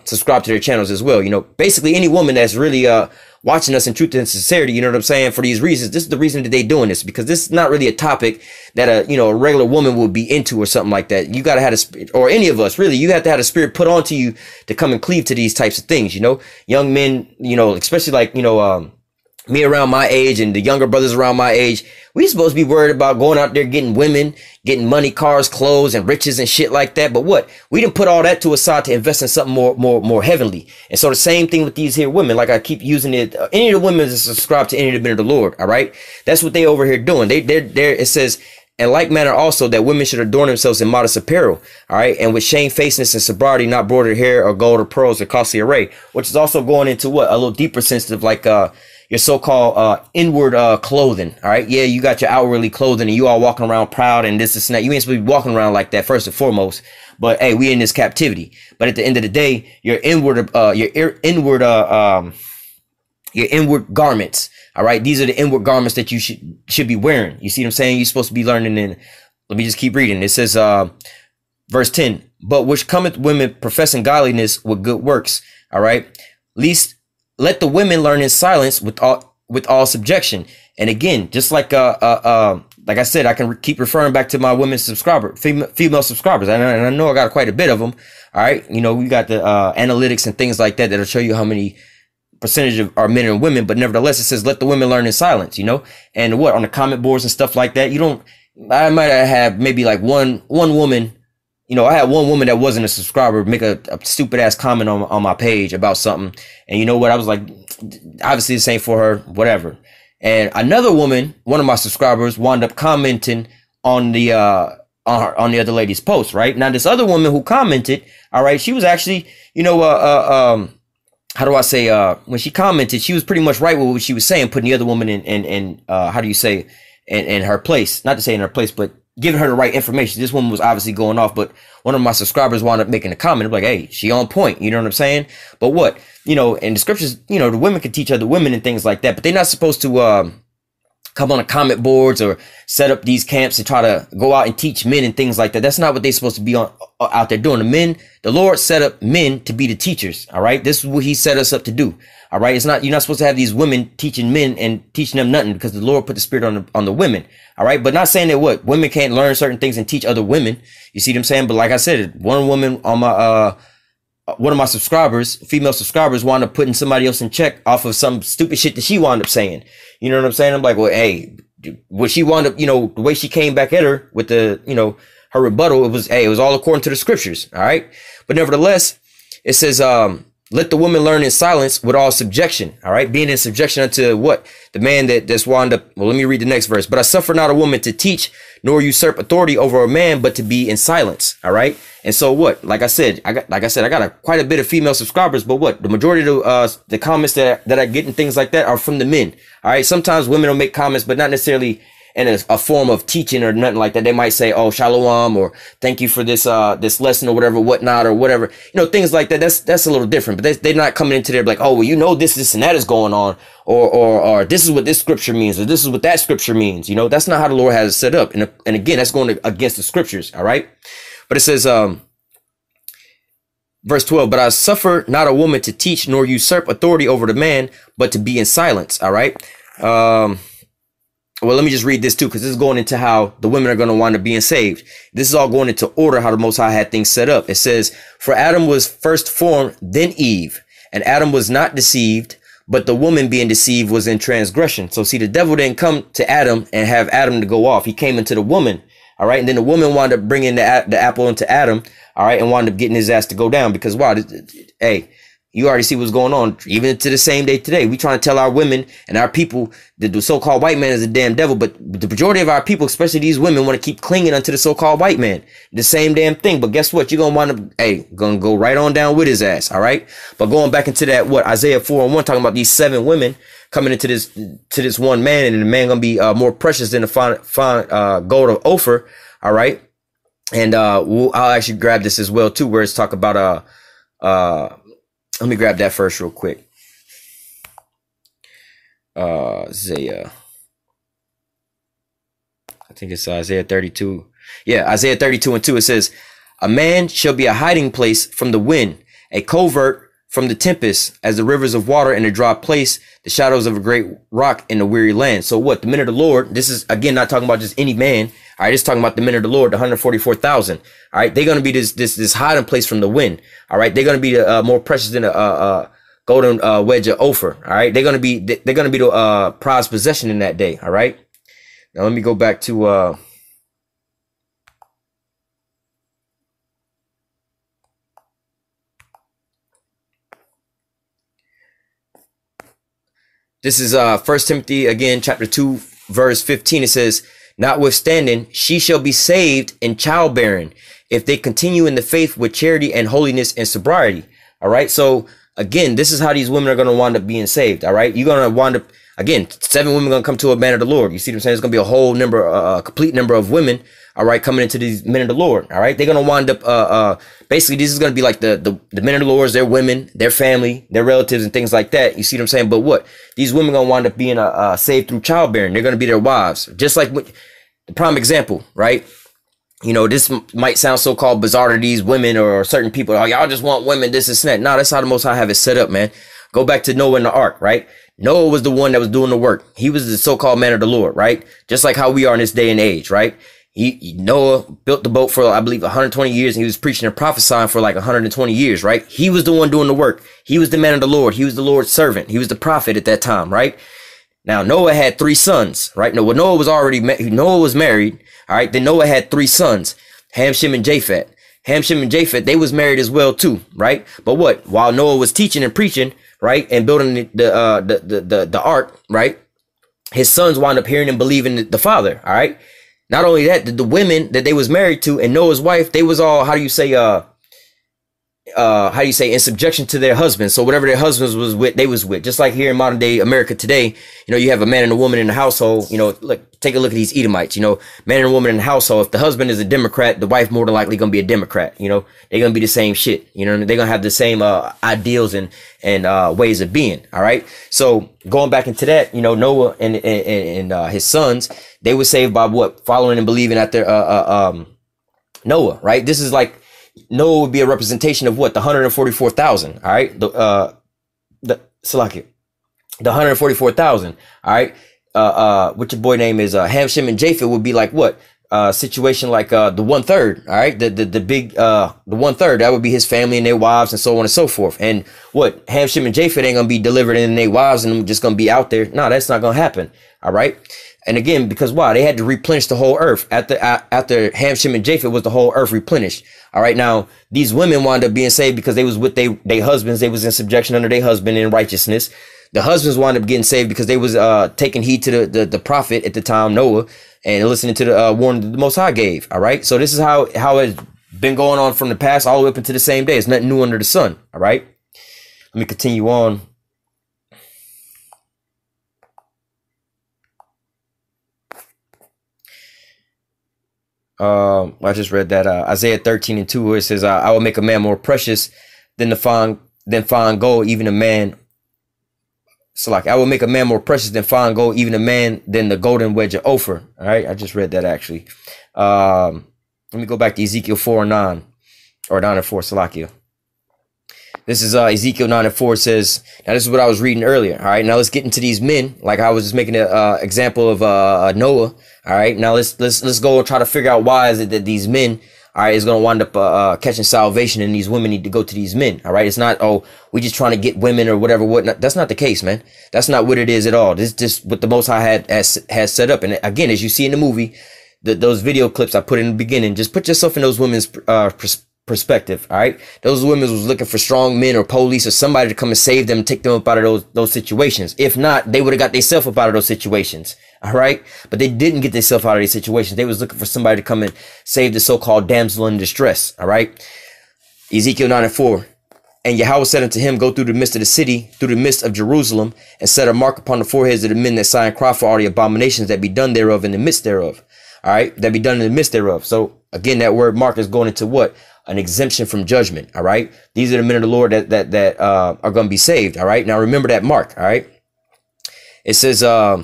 subscribe to their channels as well. You know, basically any woman that's really watching us in truth and sincerity, you know what I'm saying, for these reasons. This is the reason that they doing this, because this is not really a topic that a regular woman would be into or something like that. You got to have a spirit, or any of us really, you have to have a spirit put onto you to come and cleave to these types of things. You know, young men, you know, especially like, you know, me around my age and the younger brothers around my age, we supposed to be worried about going out there getting women, getting money, cars, clothes, and riches and shit like that. But what? We didn't put all that to aside to invest in something more heavenly. And so the same thing with these here women, like I keep using it, any of the women that subscribe to any of the men of the Lord, all right? That's what they over here doing. They're it says, in like manner also that women should adorn themselves in modest apparel, all right, and with shamefacedness and sobriety, not broidered hair or gold or pearls or costly array, which is also going into what? A little deeper sense of like your so-called inward clothing. All right. Yeah, you got your outwardly clothing and you all walking around proud and this and that. You ain't supposed to be walking around like that first and foremost. But hey, we in this captivity. But at the end of the day, your inward garments. All right. These are the inward garments that you should be wearing. You see what I'm saying? You're supposed to be learning in. Let me just keep reading. It says, verse 10, but which cometh women professing godliness with good works. All right. Least let the women learn in silence with all subjection. And again, just like I said, I can keep referring back to my women's female subscribers. And I know I got quite a bit of them. All right. You know, we got the analytics and things like that that'll show you how many percentage of are men and women. But nevertheless, it says, let the women learn in silence, you know, and what on the comment boards and stuff like that. I might have maybe like one woman. You know, I had one woman that wasn't a subscriber make a stupid ass comment on my page about something. And you know what? I was like, obviously this ain't for her, whatever. And another woman, one of my subscribers, wound up commenting on the on the other lady's post, right? Now, this other woman who commented, all right, she was actually, you know, how do I say, when she commented, she was pretty much right with what she was saying, putting the other woman in how do you say, in her place, not to say in her place, but giving her the right information. This woman was obviously going off, but one of my subscribers wound up making a comment like, hey, she on point. You know what I'm saying? But what, you know, in the scriptures, you know, the women can teach other women and things like that, but they're not supposed to, come on the comment boards or set up these camps and try to go out and teach men and things like that. That's not what they're supposed to be out there doing. The Lord set up men to be the teachers. All right. This is what he set us up to do. All right. You're not supposed to have these women teaching men and teaching them nothing, because the Lord put the spirit on the women. All right. But not saying that women can't learn certain things and teach other women. You see what I'm saying? But like I said, one woman on my, one of my subscribers, female subscribers, wound up putting somebody else in check off of some stupid shit that she wound up saying. You know what I'm saying? I'm like, well, hey, what she wound up, you know, the way she came back at her with the, you know, her rebuttal, it was all according to the scriptures. All right. But nevertheless, it says, let the woman learn in silence with all subjection. All right. Being in subjection unto what? The man that's wound up. Well, let me read the next verse. But I suffer not a woman to teach nor usurp authority over a man, but to be in silence. All right. And so what? Like I said, I got quite a bit of female subscribers, but what? The majority of the comments that I get and things like that are from the men. All right. Sometimes women will make comments, but not necessarily in a form of teaching or nothing like that. They might say, oh, shalom, or thank you for this lesson or whatever, whatnot, or whatever, you know, things like that. That's a little different, but they're not coming into there like, oh, well, you know, this and that is going on, or this is what this scripture means, or this is what that scripture means. You know, that's not how the Lord has it set up. And again, that's going against the scriptures. All right. But it says, verse 12, but I suffer not a woman to teach nor usurp authority over the man, but to be in silence. All right. Well, let me just read this too, because this is going into how the women are going to wind up being saved. This is all going into order, how the Most High had things set up. It says, for Adam was first formed, then Eve, and Adam was not deceived, but the woman being deceived was in transgression. So see, the devil didn't come to Adam and have Adam to go off. He came into the woman. All right. And then the woman wound up bringing the apple into Adam. All right. And wound up getting his ass to go down, because wow, hey, You already see what's going on. Even to the same day today, we trying to tell our women and our people that the so-called white man is a damn devil. But the majority of our people, especially these women, want to keep clinging unto the so-called white man. The same damn thing. But guess what? You're going to wind up, hey, going to go right on down with his ass. All right. But going back into that, what Isaiah 4:1, talking about these 7 women coming into this one man, and the man going to be more precious than the fine gold of Ophir. All right. And I'll actually grab this as well, too, where it's talk about let me grab that first real quick. Isaiah. I think it's Isaiah 32. Yeah, Isaiah 32:2. It says, a man shall be a hiding place from the wind, a covert from the tempest, as the rivers of water in a dry place, the shadows of a great rock in a weary land. So what? The men of the Lord, this is, again, not talking about just any man. All right, it's talking about the men of the Lord, the 144,000. All right, they're going to be this hiding place from the wind. All right, they're going to be more precious than a golden wedge of Ophir. All right, they're going to be the prized possession in that day. All right, now let me go back to this is 1 Timothy again, chapter 2, verse 15. It says, notwithstanding, she shall be saved in childbearing if they continue in the faith with charity and holiness and sobriety. All right. So again, this is how these women are going to wind up being saved. All right. You're going to wind up, again, 7 women going to come to a man of the Lord. You see what I'm saying? There's going to be a whole number, a complete number of women. All right. Coming into these men of the Lord. All right. They're going to wind up, basically, this is going to be like the men of the Lord, their women, their family, their relatives and things like that. You see what I'm saying? But what? These women going to wind up being saved through childbearing. They're going to be their wives. Just like the prime example, right? You know, this might sound so-called bizarre to these women or certain people. Oh, y'all just want women, this and that. No, that's how the Most High have it set up, man. Go back to Noah and the ark, right? Noah was the one that was doing the work. He was the so-called man of the Lord, right? Just like how we are in this day and age, right? Noah built the boat for, I believe, 120 years, and he was preaching and prophesying for like 120 years, right? He was the one doing the work. He was the man of the Lord. He was the Lord's servant. He was the prophet at that time, right? Now, Noah had 3 sons, right? No, Noah was married, all right? Then Noah had 3 sons, Ham, Shem, and Japheth. Ham, Shem, and Japheth, they was married as well too, right? But what? While Noah was teaching and preaching, right, and building the ark, right, his sons wound up hearing and believing the father, all right? Not only that, the women that they was married to and Noah's wife, they was all, how do you say, in subjection to their husbands. So whatever their husbands was with, they was with. Just like here in modern day America today, you know, you have a man and a woman in the household. You know, look, take a look at these Edomites. You know, man and a woman in the household. If the husband is a Democrat, the wife more than likely gonna be a Democrat. You know, they're gonna be the same shit. You know, they're gonna have the same ideals and ways of being. All right. So going back into that, you know, Noah and his sons, they were saved by what? Following and believing after Noah. Right. This is like, Noah would be a representation of what? The 144,000. All right. The 144,000. All right. What your boy name is, Ham, Shem, and Japheth would be like what? Situation like the 1/3. All right. The big the 1/3, that would be his family and their wives and so on and so forth. And what? Ham, Shem, and Japheth ain't gonna be delivered in their wives and just gonna be out there. No, that's not gonna happen. All right. And again, because why? They had to replenish the whole earth. After Ham, Shem, and Japheth was the whole earth replenished. All right. Now, these women wound up being saved because they was with their husbands. They was in subjection under their husband in righteousness. The husbands wound up getting saved because they was taking heed to the prophet at the time, Noah, and listening to the warning that the Most High gave. All right. So this is how it's been going on from the past all the way up into the same day. It's nothing new under the sun. All right. Let me continue on. I just read that Isaiah 13:2, where it says, I will make a man more precious than fine gold, even a man. So like, I will make a man more precious than fine gold, even a man than the golden wedge of Ophir. All right. I just read that actually. Let me go back to Ezekiel 4:9 or 9:4, Salakia. This is Ezekiel 9:4. Says, now this is what I was reading earlier. All right. Now let's get into these men. Like I was just making an example of Noah. All right. Now let's go and try to figure out why is it that these men, all right, is going to wind up catching salvation and these women need to go to these men. All right. It's not, oh, we just trying to get women or whatever. Whatnot. That's not the case, man. That's not what it is at all. This is just what the Most High has set up. And again, as you see in the movie, those video clips I put in the beginning, just put yourself in those women's perspective. All right. Those women was looking for strong men or police or somebody to come and save them and take them up out of those situations. If not, they would have got themselves up out of those situations. All right. But they didn't get themselves out of these situations. They was looking for somebody to come and save the so-called damsel in distress. All right. Ezekiel 9:4. And Yahweh said unto him, go through the midst of the city, through the midst of Jerusalem, and set a mark upon the foreheads of the men that sigh and cry for all the abominations that be done thereof in the midst thereof. All right. That be done in the midst thereof. So again, that word mark is going into what? An exemption from judgment. All right. These are the men of the Lord that are going to be saved. All right. Now remember that mark. All right. It says, how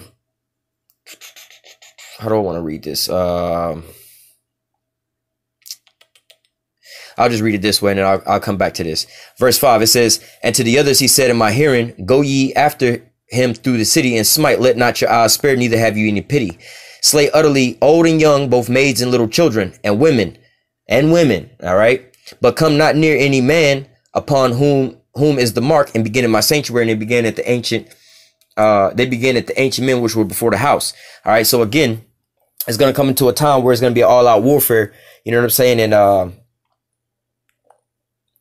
do I want to read this? I'll just read it this way and then I'll come back to this. Verse 5, it says, and to the others he said in my hearing, go ye after him through the city and smite, let not your eyes spare, neither have you any pity. Slay utterly old and young, both maids and little children, and women. All right. But come not near any man upon whom is the mark, and begin in my sanctuary. And they began at the ancient men which were before the house. All right. So again, it's going to come into a time where it's going to be all out warfare. You know what I'm saying? And,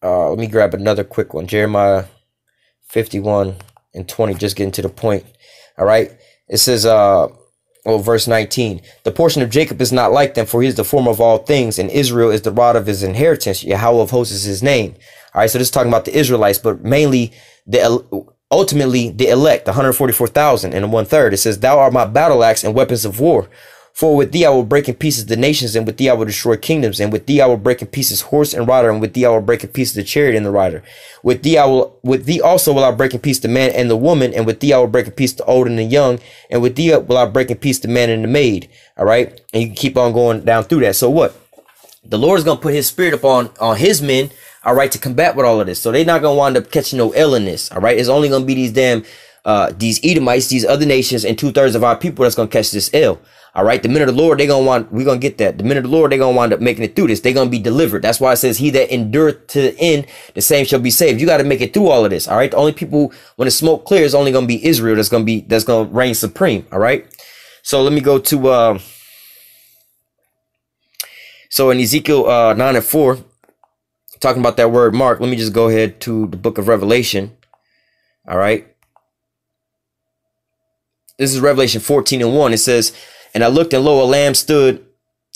let me grab another quick one. Jeremiah 51:20, just getting to the point. All right. It says, verse 19, the portion of Jacob is not like them, for he is the former of all things, and Israel is the rod of his inheritance. Yahweh of hosts is his name. All right. So this is talking about the Israelites, but mainly ultimately the elect, the 144,000 and 1/3. It says, thou art my battle axe and weapons of war. For with thee I will break in pieces the nations, and with thee I will destroy kingdoms, and with thee I will break in pieces horse and rider, and with thee I will break in pieces the chariot and the rider. With thee also will I break in pieces the man and the woman, and with thee I will break in pieces the old and the young, and with thee will I break in pieces the man and the maid. All right, and you can keep on going down through that. So what? The Lord is gonna put His Spirit upon His men, all right, to combat with all of this. So they're not gonna wind up catching no ill in this. All right, it's only gonna be these these Edomites, these other nations, and 2/3 of our people that's gonna catch this ill. All right, the men of the Lord, we're going to get that. The men of the Lord, they're going to wind up making it through this. They're going to be delivered. That's why it says, he that endureth to the end, the same shall be saved. You got to make it through all of this. All right. The only people, when the smoke clears, is only going to be Israel. That's going to reign supreme. All right. So let me go to, so in Ezekiel 9:4, talking about that word mark, let me just go ahead to the book of Revelation. All right. This is Revelation 14:1. It says, and I looked, and lo, a lamb stood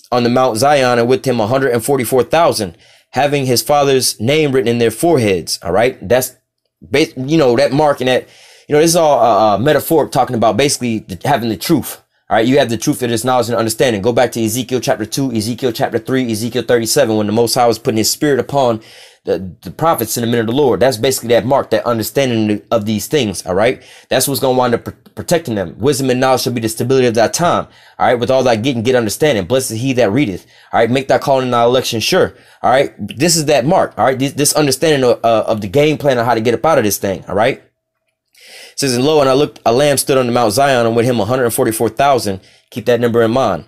on the Mount Zion, and with him 144,000, having his father's name written in their foreheads. All right. That's, that mark and that, this is all metaphoric, talking about basically having the truth. All right. You have the truth of this knowledge and understanding. Go back to Ezekiel chapter 2, Ezekiel chapter 3, Ezekiel 37, when the Most High was putting his spirit upon the prophets and the men of the Lord. That's basically that mark, that understanding of these things. All right. That's what's going to wind up protecting them. Wisdom and knowledge shall be the stability of that time. All right. With all that get understanding. Blessed is he that readeth. All right. Make that calling and thy election sure. All right. This is that mark. All right. This understanding of the game plan on how to get up out of this thing. All right. It says, and lo, and I looked, a lamb stood on the Mount Zion, and with him 144,000. Keep that number in mind.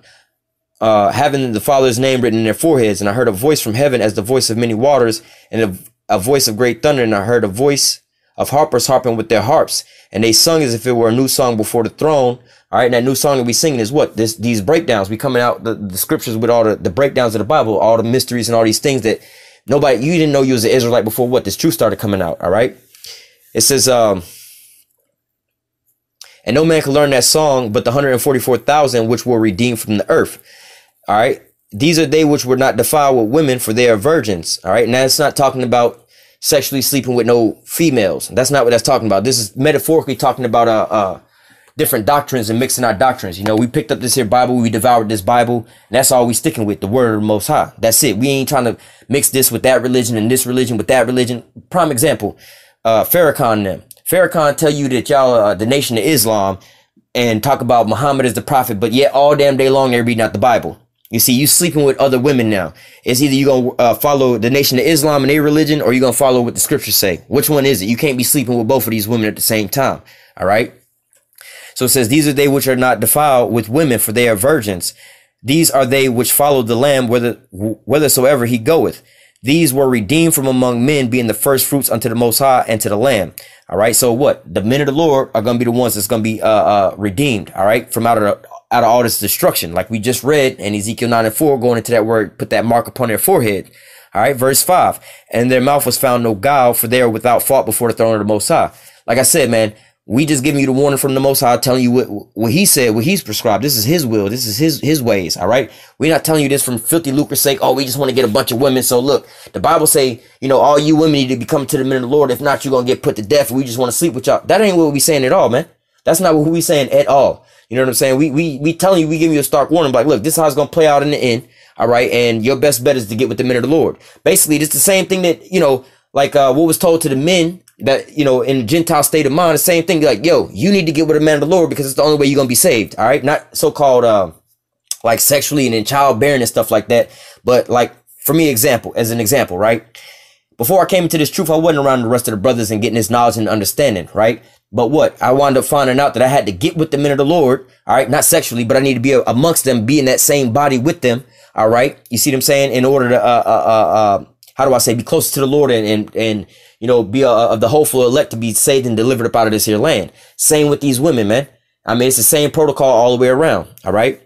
Having the Father's name written in their foreheads. And I heard a voice from heaven as the voice of many waters, and a voice of great thunder. And I heard a voice of harpers harping with their harps, and they sung as if it were a new song before the throne. All right. And that new song that we singing is what? These breakdowns. We coming out the scriptures with all the breakdowns of the Bible, all the mysteries and all these things that you didn't know you was an Israelite before what? This truth started coming out. All right. It says, and no man can learn that song but the 144,000 which were redeemed from the earth. All right. These are they which were not defiled with women, for they are virgins. All right. Now it's not talking about sexually sleeping with no females. That's not what that's talking about. This is metaphorically talking about different doctrines and mixing our doctrines. We picked up this here Bible, we devoured this Bible, and that's all we sticking with, the word of the Most High. That's it. We ain't trying to mix this with that religion and this religion with that religion. Prime example, Farrakhan and them. Farrakhan tell you that y'all are the nation of Islam and talk about Muhammad as the prophet, but yet all damn day long they're reading out the Bible. You see, you sleeping with other women now. It's either you gonna follow the nation of Islam and their religion, or you gonna follow what the scriptures say. Which one is it? You can't be sleeping with both of these women at the same time. All right. So it says, these are they which are not defiled with women, for they are virgins. These are they which follow the Lamb whithersoever he goeth. These were redeemed from among men, being the first fruits unto the Most High and to the Lamb. All right. So what? The men of the Lord are going to be the ones that's going to be redeemed. All right. From out of all this destruction, like we just read in Ezekiel 9:4, going into that word, put that mark upon their forehead. All right, verse 5. And their mouth was found no guile, for they are without fault before the throne of the Most High. Like I said, man, we just giving you the warning from the Most High, telling you what he said, what he's prescribed. This is his will. This is his ways. All right. We're not telling you this from filthy lucre's sake. Oh, we just want to get a bunch of women. So look, the Bible say, you know, all you women need to be coming to the men of the Lord. If not, you're going to get put to death. We just want to sleep with y'all. That ain't what we saying at all, man. That's not what we saying at all. You know what I'm saying? We telling you, we giving you a stark warning. Like, look, this is how it's going to play out in the end. All right. And your best bet is to get with the men of the Lord. Basically, it's the same thing that, you know, like what was told to the men that, you know, in the Gentile state of mind, the same thing. Like, yo, you need to get with a man of the Lord because it's the only way you're going to be saved. All right. Not so-called like sexually and in childbearing and stuff like that. But like, for me, as an example, right? Before I came into this truth, I wasn't around the rest of the brothers and getting this knowledge and understanding, right? But what? I wound up finding out that I had to get with the men of the Lord, all right? Not sexually, but I need to be amongst them, be in that same body with them, all right? You see what I'm saying? In order to, how do I say, be closer to the Lord and you know, be of the hopeful elect to be saved and delivered up out of this here land. Same with these women, man. I mean, it's the same protocol all the way around, all right?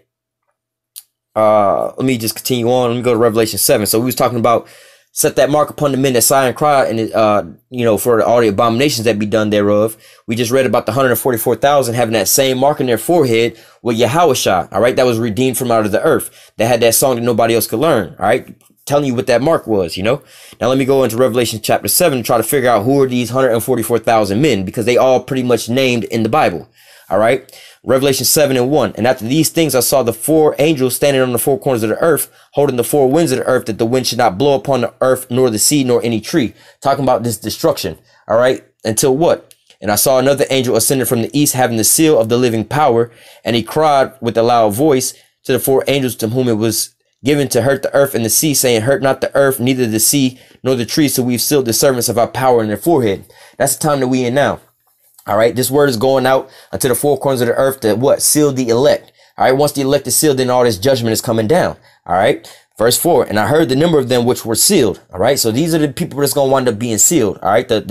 Let me just continue on. Let me go to Revelation 7. So we was talking about set that mark upon the men that sigh and cry, and you know, for all the abominations that be done thereof. We just read about the 144,000 having that same mark in their forehead with YAHAWASHI, all right? That was redeemed from out of the earth. That had that song that nobody else could learn, all right? Telling you what that mark was, you know? Now let me go into Revelation chapter 7 and try to figure out who are these 144,000 men, because they all pretty much named in the Bible, all right? Revelation 7:1. And after these things, I saw the 4 angels standing on the 4 corners of the earth, holding the 4 winds of the earth, that the wind should not blow upon the earth, nor the sea, nor any tree. Talking about this destruction. All right. Until what? And I saw another angel ascending from the east, having the seal of the living power. And he cried with a loud voice to the 4 angels to whom it was given to hurt the earth and the sea, saying, hurt not the earth, neither the sea, nor the trees, till we've sealed the servants of our power in their forehead. That's the time that we in now. All right, this word is going out unto the 4 corners of the earth to what? Seal the elect. All right, once the elect is sealed, then all this judgment is coming down. All right, verse 4. And I heard the number of them which were sealed. All right, so these are the people that's going to wind up being sealed. All right, the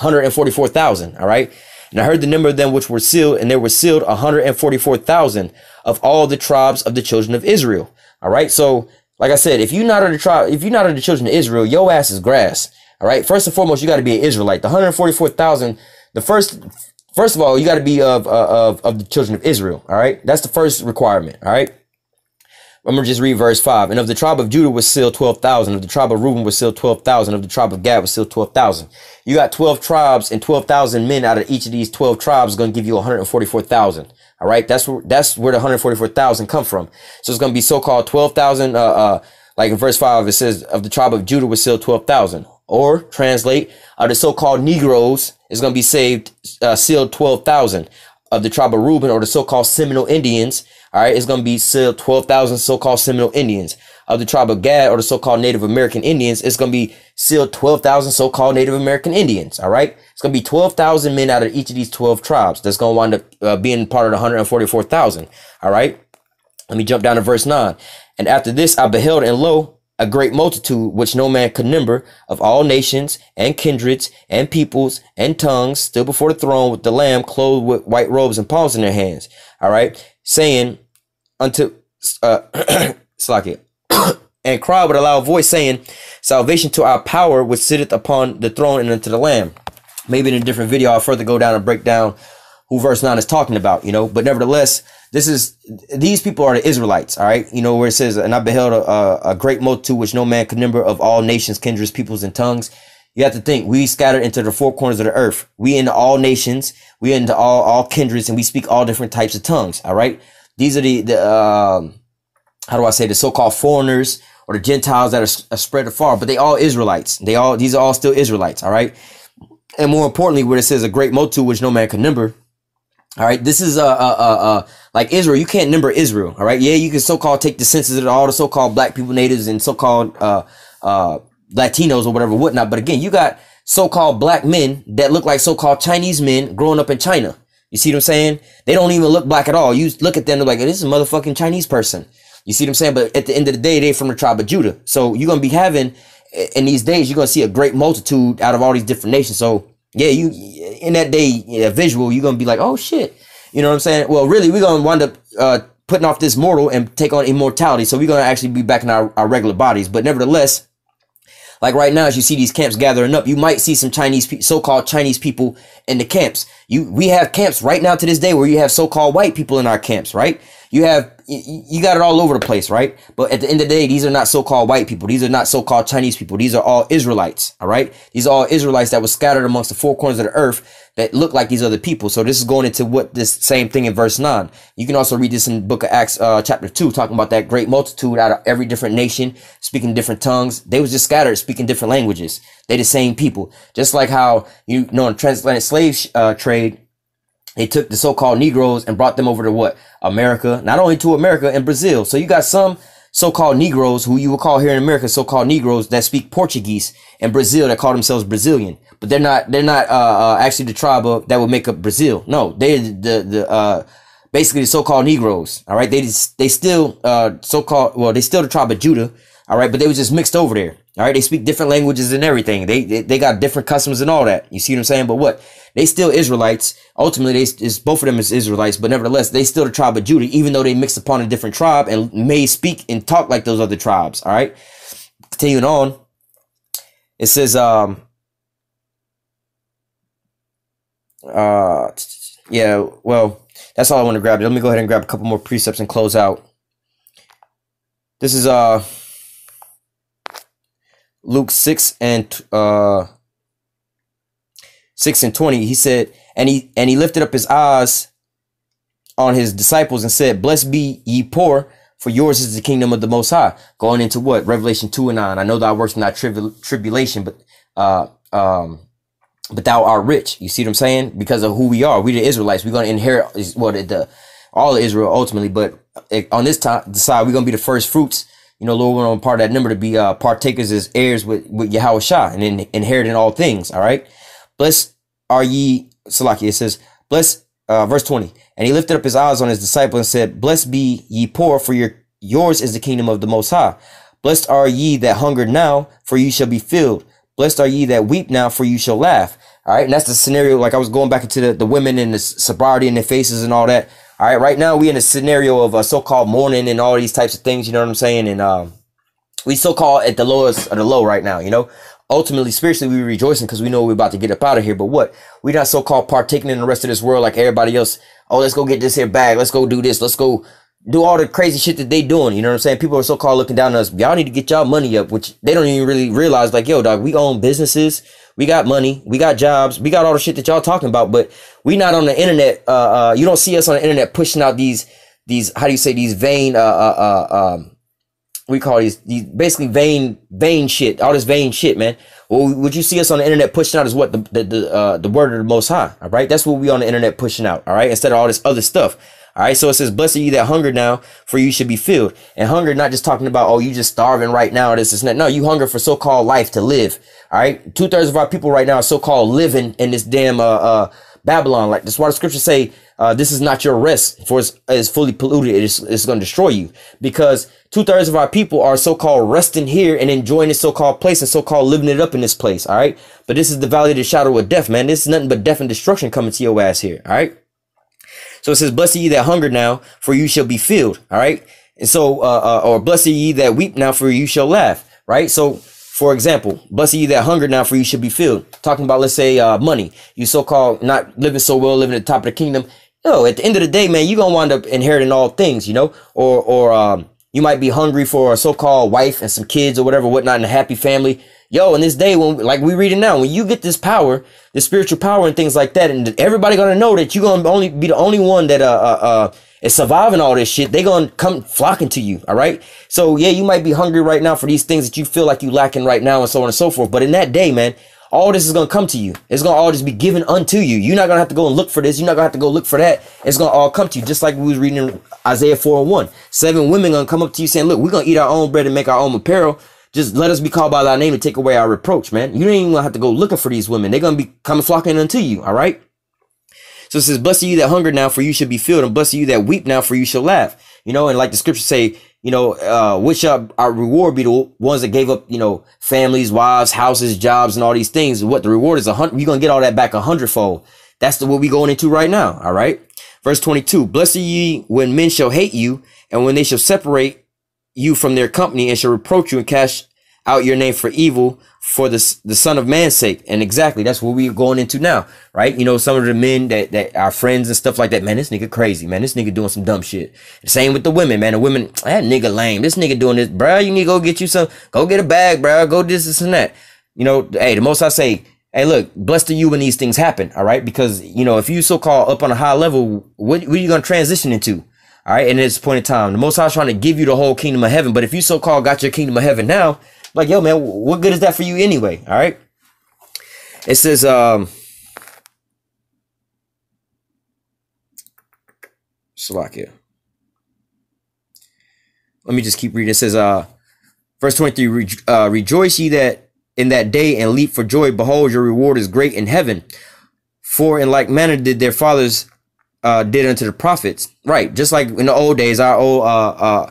144,000. All right, and I heard the number of them which were sealed, and there were sealed 144,000 of all the tribes of the children of Israel. All right, so like I said, if you're not of the tribe, if you're not of the children of Israel, your ass is grass. All right. First and foremost, you got to be an Israelite. The 144,000. The first of all, you got to be of the children of Israel. All right. That's the first requirement. All right. I'm going to just read verse 5. And of the tribe of Judah was sealed 12,000. Of the tribe of Reuben was sealed 12,000. Of the tribe of Gad was sealed 12,000. You got 12 tribes, and 12,000 men out of each of these 12 tribes is going to give you 144,000. All right. That's where the 144,000 come from. So it's going to be so-called 12,000. Like in verse 5, it says of the tribe of Judah was sealed 12,000. Or translate, the so-called Negroes is going to be sealed 12,000. Of the tribe of Reuben, or the so-called Seminole Indians, all right, it's going to be sealed 12,000 so-called Seminole Indians. Of the tribe of Gad, or the so-called Native American Indians, it's going to be sealed 12,000 so-called Native American Indians. All right, it's going to be 12,000 men out of each of these 12 tribes that's going to wind up being part of the 144,000. All right, let me jump down to verse 9. And after this, I beheld, and lo, a great multitude which no man could number, of all nations and kindreds and peoples and tongues, stood before the throne with the Lamb, clothed with white robes and palms in their hands. All right, saying unto Slakia, and cried with a loud voice, saying, salvation to our power which sitteth upon the throne and unto the Lamb. Maybe in a different video I'll further go down and break down who verse 9 is talking about, you know, but nevertheless, these people are the Israelites, all right? You know, where it says, and I beheld a great multitude which no man could number, of all nations, kindreds, peoples, and tongues. You have to think, we scattered into the 4 corners of the earth. We into all nations, we into all kindreds, and we speak all different types of tongues, all right? These are the how do I say, the so-called foreigners or the Gentiles that are spread afar, but they all Israelites. These are all still Israelites, all right? And more importantly, where it says a great multitude which no man could number, all right, this is like Israel. You can't number Israel. All right. Yeah, you can so-called take the census of all the so-called black people, natives, and so-called Latinos or whatever, whatnot. But again, you got so-called black men that look like so-called Chinese men growing up in China. You see what I'm saying? They don't even look black at all. You look at them, they're like, this is a motherfucking Chinese person. You see what I'm saying? But at the end of the day, they're from the tribe of Judah. So you're going to be having, in these days, you're going to see a great multitude out of all these different nations. So yeah, you in that day visual, you're gonna be like, oh shit, you know what I'm saying? Well, really, we're gonna wind up putting off this mortal and take on immortality. So we're going to actually be back in our regular bodies. But nevertheless, like right now, as you see these camps gathering up, you might see some so-called Chinese people in the camps. We have camps right now to this day where you have so-called white people in our camps, right? You got it all over the place, right? But at the end of the day, these are not so-called white people. These are not so-called Chinese people. These are all Israelites, all right? These are all Israelites that were scattered amongst the four corners of the earth that look like these other people. So this is going into what this same thing in verse 9. You can also read this in the book of Acts chapter 2, talking about that great multitude out of every different nation, speaking different tongues. They was just scattered, speaking different languages. They the same people. Just like how, in transatlantic slave trade, they took the so-called Negroes and brought them over to what? America. Not only to America and Brazil. So you got some so-called Negroes who you will call here in America so-called Negroes that speak Portuguese, and Brazil that call themselves Brazilian. But they're not actually the tribe that would make up Brazil. No, they're basically the so-called Negroes. All right. They still so-called, well, they still the tribe of Judah. All right. But they was just mixed over there. All right. They speak different languages and everything. They got different customs and all that. You see what I'm saying? But what? They still Israelites. Ultimately, both of them is Israelites, but nevertheless, they still the tribe of Judah, even though they mixed upon a different tribe and may speak and talk like those other tribes. All right. Continuing on, it says, yeah, well, that's all I want to grab. Let me go ahead and grab a couple more precepts and close out. This is Luke 6 and 20. He said, and he lifted up his eyes on his disciples and said, "Blessed be ye poor, for yours is the kingdom of the Most High." Going into what? Revelation 2 and 9. I know thou workest not tribulation, but thou art rich. You see what I'm saying? Because of who we are. We the Israelites. We're going to inherit all of Israel ultimately. But on this side, we're going to be the first fruits. Lord, we're on part of that number to be partakers as heirs with YAHAWASHI and inheriting all things. All right. Blessed are ye, Salaki. It says, bless, verse 20. And he lifted up his eyes on his disciple and said, "Blessed be ye poor, for yours is the kingdom of the Most High. Blessed are ye that hunger now, for you shall be filled. Blessed are ye that weep now, for you shall laugh." All right. And that's the scenario. Like I was going back into the women and the sobriety in their faces and all that. All right. Right now we in a scenario of so-called mourning and all these types of things. You know what I'm saying? And we so-called at the lowest of the low right now, Ultimately, spiritually, we're rejoicing because we know we're about to get up out of here. But what? We're not so-called partaking in the rest of this world like everybody else. Oh, let's go get this here bag. Let's go do this. Let's go do all the crazy shit that they doing. You know what I'm saying? People are so-called looking down on us. Y'all need to get y'all money up, which they don't even really realize. Like, yo, dog, we own businesses. We got money. We got jobs. We got all the shit that y'all talking about. But we not on the internet. You don't see us on the internet pushing out these, how do you say, these vain, we call these basically vain shit, all this vain shit, man. Well, would you see us on the internet pushing out is what? The word of the Most High. All right. That's what we on the internet pushing out. All right. Instead of all this other stuff. All right. So it says, "Blessed are you that hunger now, for you should be filled." And hunger, not just talking about, oh, you just starving right now. This is not. No, you hunger for so-called life to live. All right. 2/3 of our people right now are so-called living in this damn, Babylon. Like that's why the scriptures say, this is not your rest, for it's fully polluted. It's going to destroy you, because 2/3 of our people are so-called resting here and enjoying this so-called place and so-called living it up in this place. All right. But this is the valley of the shadow of death, man. This is nothing but death and destruction coming to your ass here. All right. So it says, "Blessed are ye that hunger now, for you shall be filled." All right. And so, or blessed are ye that weep now, for you shall laugh. Right. So, for example, blessed are ye that hunger now, for you shall be filled. Talking about, let's say, money. You so-called not living so well, living at the top of the kingdom. At the end of the day, man, you're going to wind up inheriting all things, or you might be hungry for a so-called wife and some kids or whatever, whatnot, in a happy family. In this day, when, like we read it now, when you get this power, this spiritual power and things like that, and everybody going to know that you're going to only be the only one that, is surviving all this shit, they going to come flocking to you. All right. So yeah, you might be hungry right now for these things that you feel like you lacking right now and so on and so forth. But in that day, man, all this is going to come to you. It's going to all just be given unto you. You're not going to have to go and look for this. You're not going to have to go look for that. It's going to all come to you. Just like we was reading in Isaiah 4:1. 7 women going to come up to you saying, "Look, we're going to eat our own bread and make our own apparel. Just let us be called by thy name and take away our reproach," man. You ain't even going to have to go looking for these women. They're going to be coming flocking unto you. All right. So it says, "Blessed are you that hunger now, for you should be filled, and blessed are you that weep now, for you shall laugh." And like the scriptures say, which shall our reward be? The ones that gave up, families, wives, houses, jobs, and all these things. What the reward is, you're going to get all that back 100-fold. That's what we're going into right now. All right. Verse 22, blessed are ye when men shall hate you, and when they shall separate you from their company, and shall reproach you and cast out your name for evil for the Son of Man's sake. And exactly, that's what we're going into now, right? You know, some of the men that are friends and stuff like that, man, this nigga crazy, man. This nigga doing some dumb shit. Same with the women, man. The women, that nigga lame. This nigga doing this, bruh. You need to go get you some, go get a bag, bruh. Go this and that. You know, hey, the most I say, hey, look, blessed are you when these things happen, all right? Because, you know, if you so-called up on a high level, what are you going to transition into? All right, and at this point in time, the Most High is trying to give you the whole kingdom of heaven. But if you so-called got your kingdom of heaven now, like, yo, man, what good is that for you anyway? All right. It says, Salakia. Let me just keep reading. It says, verse 23, rejoice ye that in that day and leap for joy. Behold, your reward is great in heaven. For in like manner did their fathers did unto the prophets. Right. Just like in the old days, our old,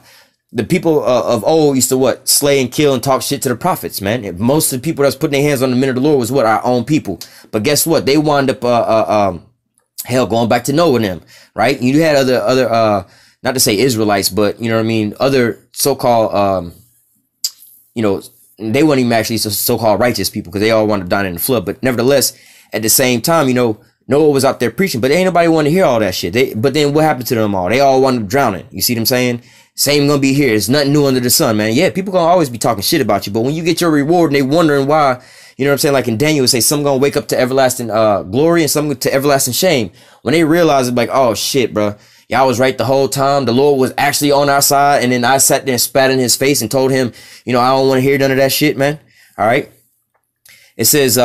the people of old used to what? Slay and kill and talk shit to the prophets, man. Most of the people that's putting their hands on the men of the Lord was what? Our own people. But guess what? They wound up, hell, going back to Noah and them, right? You had other, not to say Israelites, but you know what I mean? Other so-called, you know, they weren't even actually so-called righteous people because they all wanted to die in the flood. But nevertheless, at the same time, you know, Noah was out there preaching, but ain't nobody want to hear all that shit. But then what happened to them all? They all wanted to drown it. You see what I'm saying? Same gonna be here. There's nothing new under the sun, man. Yeah, people gonna always be talking shit about you, but when you get your reward and they wondering why, you know what I'm saying? Like in Daniel, it say some gonna wake up to everlasting glory and some to everlasting shame. When they realize it, like, oh shit, bro, y'all was right the whole time. The Lord was actually on our side, and then I sat there and spat in his face and told him, you know, I don't want to hear none of that shit, man. All right. It says,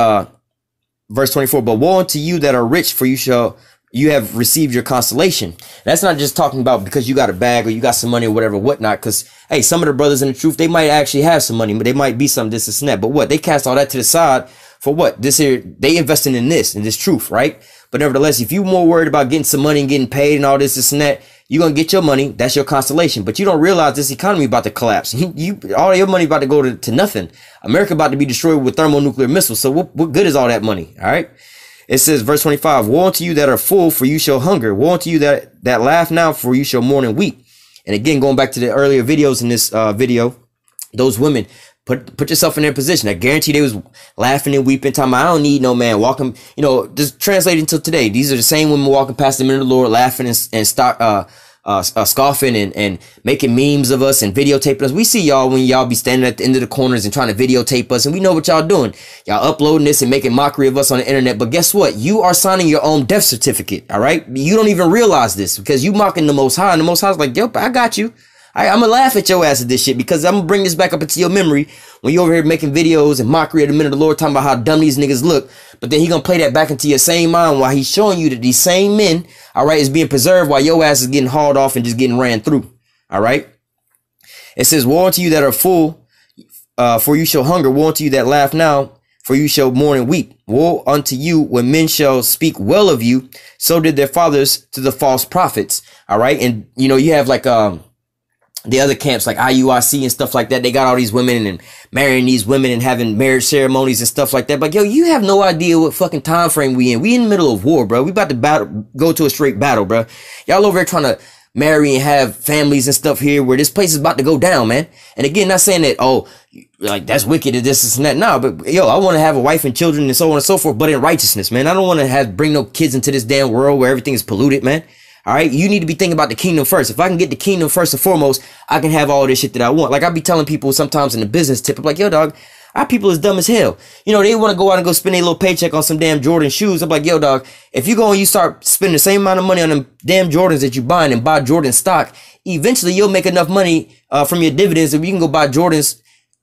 verse 24, but woe unto you that are rich, for you have received your consolation. That's not just talking about because you got a bag or you got some money or whatever, whatnot. Because, hey, some of the brothers in the truth, they might actually have some money, but they might be some this and that. But what? They cast all that to the side for what? This here, they investing in this truth, right? But nevertheless, if you're more worried about getting some money and getting paid and all this and that, you're going to get your money. That's your consolation. But you don't realize this economy about to collapse. All your money about to go to nothing. America about to be destroyed with thermonuclear missiles. So what good is all that money? All right. It says, verse 25, woe unto you that are full, for you shall hunger. Woe unto you that laugh now, for you shall mourn and weep. And again, going back to the earlier videos in this video, those women, put yourself in their position. I guarantee they was laughing and weeping, talking about, I don't need no man walking, you know, just translating until today. These are the same women walking past the men of the Lord, laughing and start scoffing and making memes of us and videotaping us. We see y'all when y'all be standing at the end of the corners and trying to videotape us, and we know what y'all doing. Y'all uploading this and making mockery of us on the internet. But guess what? You are signing your own death certificate. All right. You don't even realize this because you mocking the Most High, and the Most High's like, yep, I got you. I'm gonna laugh at your ass at this shit because I'm gonna bring this back up into your memory when you over here making videos and mockery of the men of the Lord, talking about how dumb these niggas look. But then he gonna play that back into your same mind while he's showing you that these same men, all right, is being preserved while your ass is getting hauled off and just getting ran through. All right. It says, woe unto you that are full, for you shall hunger. Woe unto you that laugh now, for you shall mourn and weep. Woe unto you when men shall speak well of you. So did their fathers to the false prophets. All right. And you know, you have like, the other camps like IUIC and stuff like that, they got all these women and marrying these women and having marriage ceremonies and stuff like that. But yo, you have no idea what fucking time frame we in. We in the middle of war, bro. We about to go to a straight battle, bro. Y'all over here trying to marry and have families and stuff here where this place is about to go down, man. And again, not saying that, oh, like that's wicked and this and that. Nah, but yo, I want to have a wife and children and so on and so forth, but in righteousness, man. I don't want to bring no kids into this damn world where everything is polluted, man. All right, you need to be thinking about the kingdom first. If I can get the kingdom first and foremost, I can have all this shit that I want. Like I be telling people sometimes in the business tip, I'm like, yo, dog, our people is dumb as hell. You know, they want to go out and go spend a little paycheck on some damn Jordan shoes. I'm like, yo, dog, if you go and you start spending the same amount of money on them damn Jordans that you buying and buy Jordan stock, eventually you'll make enough money from your dividends that you can go buy Jordans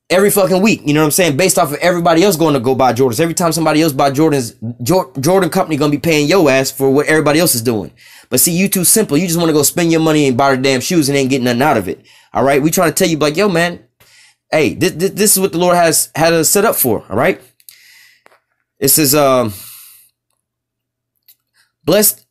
every fucking week. You know what I'm saying? Based off of everybody else going to go buy Jordans. Every time somebody else buy Jordans, Jordan company going to be paying your ass for what everybody else is doing. But see, you too simple. You just want to go spend your money and buy the damn shoes and ain't getting nothing out of it. All right. We trying to tell you like, yo, man, hey, this is what the Lord has had us set up for. All right. It says, bless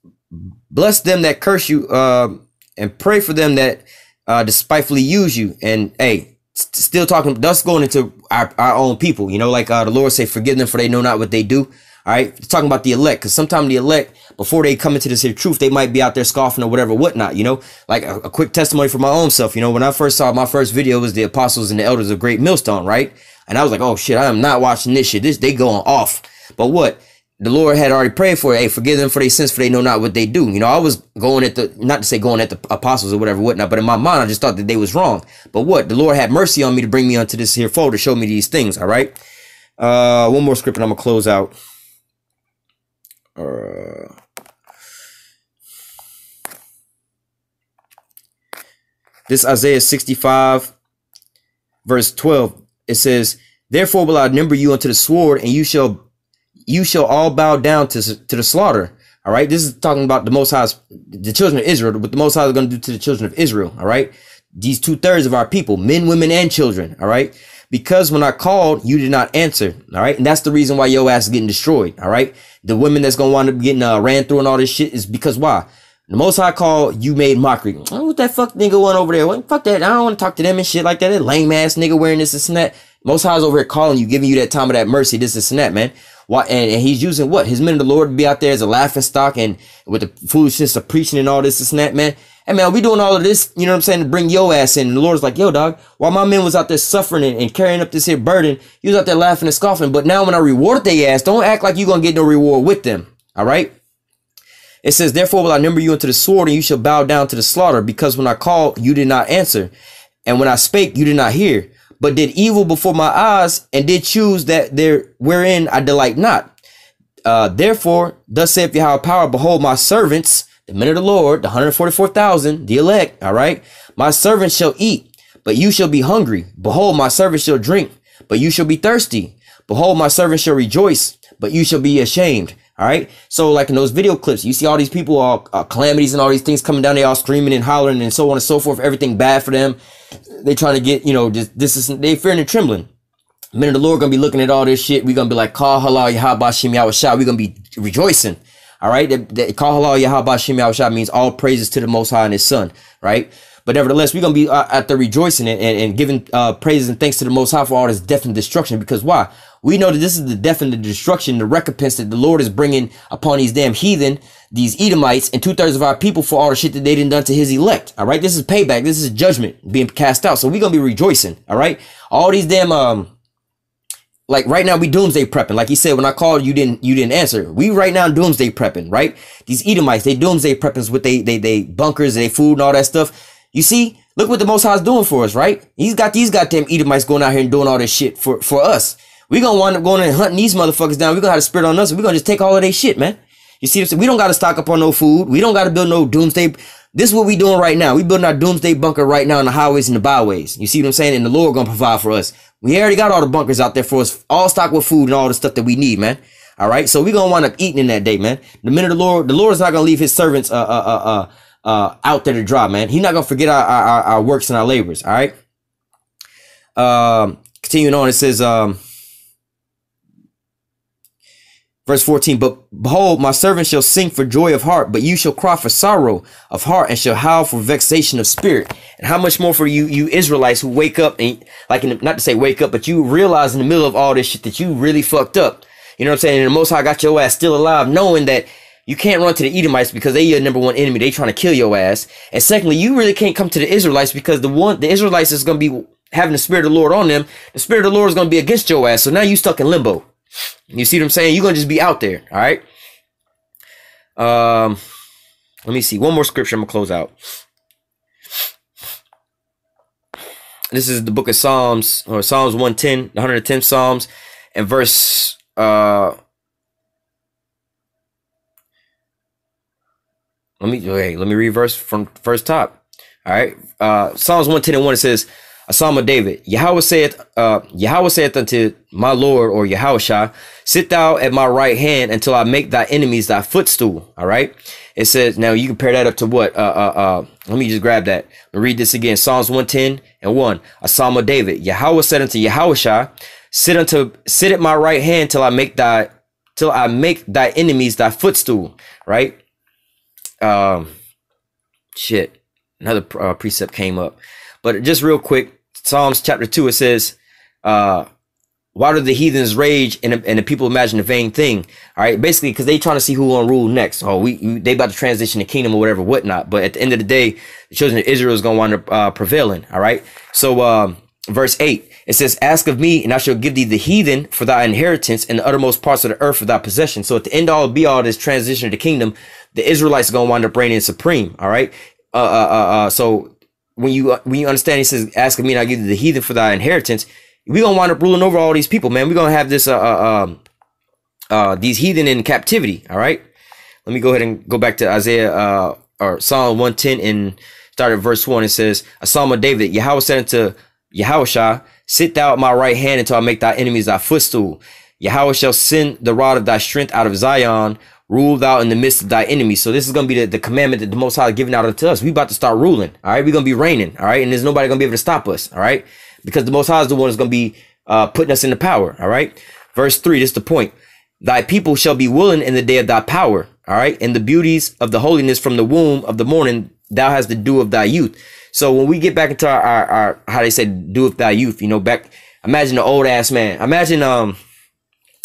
them that curse you, and pray for them that, despitefully use you. And hey, still talking, that's going into our own people, you know, like, the Lord say, forgive them for they know not what they do. All right, it's talking about the elect, because sometimes the elect, before they come into this here truth, they might be out there scoffing or whatever, whatnot, you know. Like a quick testimony for my own self, you know, when I first saw my first video, was the apostles and the elders of Great Millstone, right? And I was like, oh shit, I am not watching this shit. They going off. But what? The Lord had already prayed for it. Hey, forgive them for their sins, for they know not what they do. You know, I was going at the, not to say going at the apostles or whatever, whatnot, but in my mind, I just thought that they was wrong. But what? The Lord had mercy on me to bring me onto this here fold to show me these things, all right? One more script and I'm going to close out. This Isaiah 65, verse 12, it says, therefore will I number you unto the sword, and you shall all bow down to the slaughter. All right. This is talking about the Most High's, the children of Israel, what the Most High is going to do to the children of Israel. All right. These 2/3 of our people, men, women, and children. All right. Because when I called, you did not answer. All right. And that's the reason why your ass is getting destroyed. All right. The women that's going to wind up getting ran through and all this shit is because why? The Most High called, you made mockery. Oh, what that fuck nigga went over there? Well, fuck that. I don't want to talk to them and shit like that. That lame ass nigga wearing this and that. Most High's over here calling you, giving you that time of that mercy, this and that, man. Why? And he's using what? His men of the Lord to be out there as a laughing stock and with the foolishness of preaching and all this and that, man. Hey, man, we doing all of this, you know what I'm saying, to bring your ass in. And the Lord's like, yo, dog, while my men was out there suffering and carrying up this here burden, you was out there laughing and scoffing. But now when I rewarded their ass, don't act like you're going to get no reward with them. All right. It says, therefore will I number you unto the sword, and you shall bow down to the slaughter, because when I called, you did not answer. And when I spake, you did not hear, but did evil before my eyes, and did choose that there wherein I delight not. Therefore, thus saith Yahweh power, behold, my servants, the men of the Lord, the 144,000, the elect, all right, my servants shall eat, but you shall be hungry. Behold, my servants shall drink, but you shall be thirsty. Behold, my servants shall rejoice, but you shall be ashamed. All right. So like in those video clips, you see all these people, all calamities and all these things coming down. They all screaming and hollering and so on and so forth. Everything bad for them. They trying to get, you know, this is, they fearing and trembling. The minute the Lord going to be looking at all this shit, we're going to be like, call halal YAHAWASHI YAHAWAH. We're going to be rejoicing. All right. That call halal YAHAWASHI YAHAWAH means all praises to the Most High and his son. Right. But nevertheless, we're going to be out there rejoicing and giving praises and thanks to the Most High for all this death and destruction. Because why? We know that this is the death and the destruction, the recompense that the Lord is bringing upon these damn heathen, these Edomites, and 2/3 of our people for all the shit that they done done to his elect. All right. This is payback. This is judgment being cast out. So we're going to be rejoicing. All right. All these damn, like right now we doomsday prepping. Like he said, when I called, you didn't answer. We right now doomsday prepping, right? These Edomites, they doomsday prepping with they bunkers, they food and all that stuff. You see, look what the Most High is doing for us, right? He's got these goddamn Edomites going out here and doing all this shit for us. We gonna wind up going and hunting these motherfuckers down. We gonna have a spirit on us. And we gonna just take all of their shit, man. You see what I'm saying? We don't gotta stock up on no food. We don't gotta build no doomsday. This is what we doing right now. We building our doomsday bunker right now in the highways and the byways. You see what I'm saying? And the Lord gonna provide for us. We already got all the bunkers out there for us, all stocked with food and all the stuff that we need, man. All right. So we gonna wind up eating in that day, man. The minute the Lord is not gonna leave his servants out there to dry, man. He's not gonna forget our works and our labors. All right. Continuing on, it says, verse 14, but behold, my servant shall sing for joy of heart, but you shall cry for sorrow of heart and shall howl for vexation of spirit. And how much more for you Israelites who wake up and, like, not to say wake up, but you realize in the middle of all this shit that you really fucked up. You know what I'm saying? And the Most High got your ass still alive, knowing that you can't run to the Edomites because they your number one enemy. They trying to kill your ass. And secondly, you really can't come to the Israelites because the Israelites is going to be having the Spirit of the Lord on them. The Spirit of the Lord is going to be against your ass. So now you stuck in limbo. You see what I'm saying? You're going to just be out there. All right. Let me see. One more scripture. I'm going to close out. This is the book of Psalms, or Psalms 110, the 110 Psalms, and verse, let me read verse from first top. All right. Psalms 110 and 1, it says, a Psalm of David. Yahweh saith unto my Lord, or Yahawashi, sit thou at my right hand until I make thy enemies thy footstool. All right. It says, now you compare that up to what? Let me just grab that and read this again. Psalms 110 and 1, a Psalm of David. Yahweh said unto Yahawashi, sit at my right hand till I make thy enemies thy footstool. Right. Shit. Another precept came up. But just real quick, Psalms chapter 2, it says, why do the heathens rage and the people imagine a vain thing? All right, basically because they trying to see who gonna rule next. Oh, they about to transition the kingdom or whatever, whatnot. But at the end of the day, the children of Israel is gonna wind up prevailing. All right. So verse 8, it says, "Ask of me, and I shall give thee the heathen for thy inheritance, and the uttermost parts of the earth for thy possession." So at the end all be all this transition of the kingdom, the Israelites are gonna wind up reigning supreme. All right. So when you understand, he says, "Ask of me, and I give thee the heathen for thy inheritance." We're gonna wind up ruling over all these people, man. We're gonna have this these heathen in captivity. All right. Let me go ahead and go back to Isaiah or Psalm 110 and start at verse 1. It says, "A Psalm of David, Yahweh said unto YAHAWASHI, sit thou at my right hand until I make thy enemies thy footstool. Yahweh shall send the rod of thy strength out of Zion. Rule thou in the midst of thy enemies." So this is going to be the commandment that the Most High is giving out unto us. We about to start ruling. All right. We're going to be reigning. All right. And there's nobody going to be able to stop us. All right. Because the Most High is the one that's going to be putting us into power. All right. Verse 3, this is the point. "Thy people shall be willing in the day of thy power." All right. "And the beauties of the holiness from the womb of the morning, thou hast the dew of thy youth." So when we get back into our how they say dew of thy youth, you know, back, imagine the old ass man. Imagine,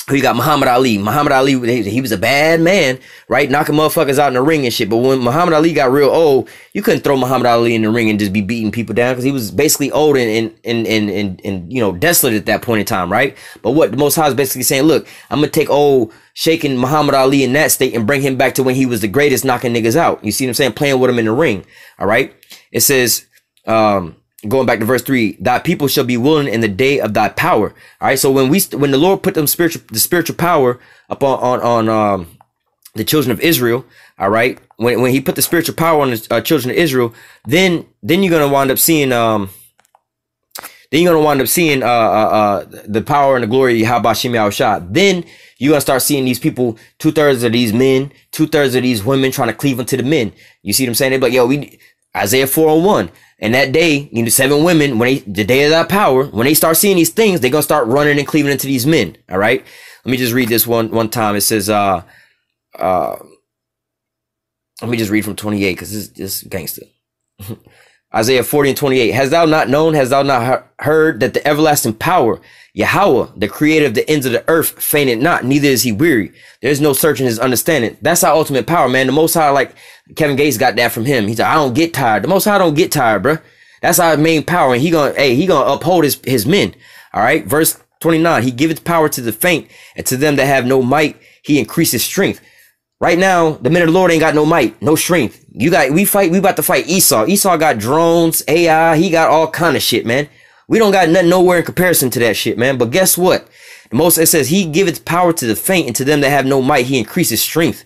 you got Muhammad Ali. Muhammad Ali, he was a bad man, right? Knocking motherfuckers out in the ring and shit. But when Muhammad Ali got real old, you couldn't throw Muhammad Ali in the ring and just be beating people down because he was basically old and you know, desolate at that point in time, right? But what the Most High is basically saying, look, I'm gonna take old shaking Muhammad Ali in that state and bring him back to when he was the greatest, knocking niggas out. You see what I'm saying? Playing with him in the ring. All right. It says, going back to verse 3, "Thy people shall be willing in the day of thy power." All right. So when the Lord put the spiritual power up on the children of Israel, all right, when he put the spiritual power on the children of Israel, then you're gonna wind up seeing the power and the glory of YAHAWASHI. Then you're gonna start seeing these people, 2/3 of these men, 2/3 of these women trying to cleave unto the men. You see what I'm saying? They be like, yo, Isaiah 4:1. And that day, you know, 7 women, the day of that power, when they start seeing these things, they're gonna start running and cleaving into these men. All right. Let me just read this one time. It says, let me just read from 28 because this is gangster. Isaiah 40:28. "Hast thou not known, hast thou not heard that the everlasting power, Yahweh, the creator of the ends of the earth, fainted not, neither is he weary. There's no searching his understanding." That's our ultimate power, man. The Most High, like Kevin Gates got that from him. He's like, I don't get tired. The Most High don't get tired, bro. That's our main power. And he gonna uphold his men. All right. Verse 29. "He giveth power to the faint, and to them that have no might, he increases strength." Right now, the men of the Lord ain't got no might, no strength. We about to fight Esau. Esau got drones, AI, he got all kind of shit, man. We don't got nothing nowhere in comparison to that shit, man. But guess what? It says, "He giveth power to the faint, and to them that have no might, he increases strength.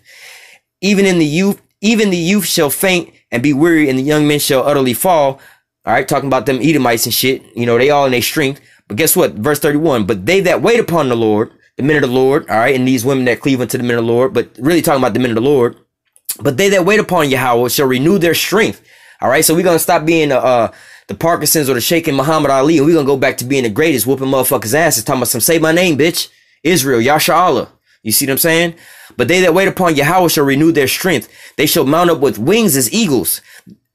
Even the youth shall faint and be weary, and the young men shall utterly fall." All right, talking about them Edomites and shit. You know, they all in their strength. But guess what? Verse 31, "But they that wait upon the Lord," the men of the Lord, all right, and these women that cleave unto the men of the Lord, but really talking about the men of the Lord. "But they that wait upon Yahweh shall renew their strength." All right, so we're going to stop being the Parkinsons or the shaking Muhammad Ali, and we're going to go back to being the greatest, whooping motherfuckers' asses, talking about some, say my name, bitch. Israel, Yasha Allah. You see what I'm saying? "But they that wait upon Yahweh shall renew their strength. They shall mount up with wings as eagles."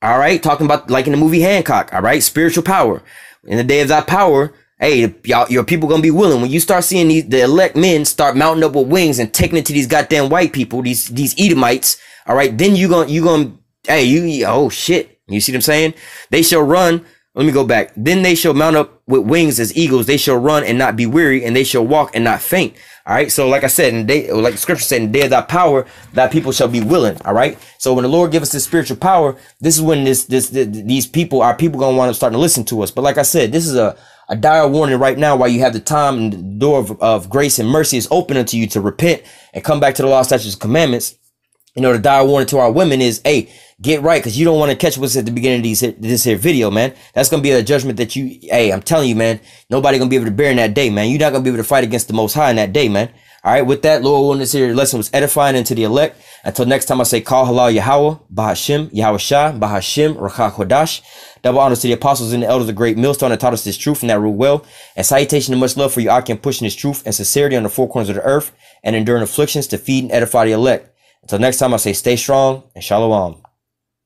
All right, talking about like in the movie Hancock, all right, spiritual power. "In the day of thy power, hey, your people gonna be willing." When you start seeing the elect men start mounting up with wings and taking it to these goddamn white people, these Edomites, all right, then you gonna, hey, oh shit. You see what I'm saying? "They shall run." Let me go back. "Then they shall mount up with wings as eagles. They shall run and not be weary, and they shall walk and not faint." All right. So like I said, like the scripture said, "In the day of thy power, thy people shall be willing." All right. So when the Lord gives us this spiritual power, this is when these people, our people gonna want to start to listen to us. But like I said, this is a dire warning right now while you have the time and the door of grace and mercy is open unto you to repent and come back to the law, statutes, and commandments. You know, the dire warning to our women is, hey, get right, because you don't want to catch what's at the beginning of this here video, man. That's going to be a judgment that hey, I'm telling you, man, nobody going to be able to bear in that day, man. You're not going to be able to fight against the Most High in that day, man. All right, with that, Lord willing, this here lesson was edifying into the elect. Until next time, I say, call halal Yahweh, Bahashim, YAHAWASHI, Bahashim, Rakha. Double honors to the apostles and the elders of great millstone that taught us this truth and that rule well. And salutation and much love for you, Akim, pushing this truth and sincerity on the four corners of the earth and enduring afflictions to feed and edify the elect. Until next time, I say, stay strong and shalom.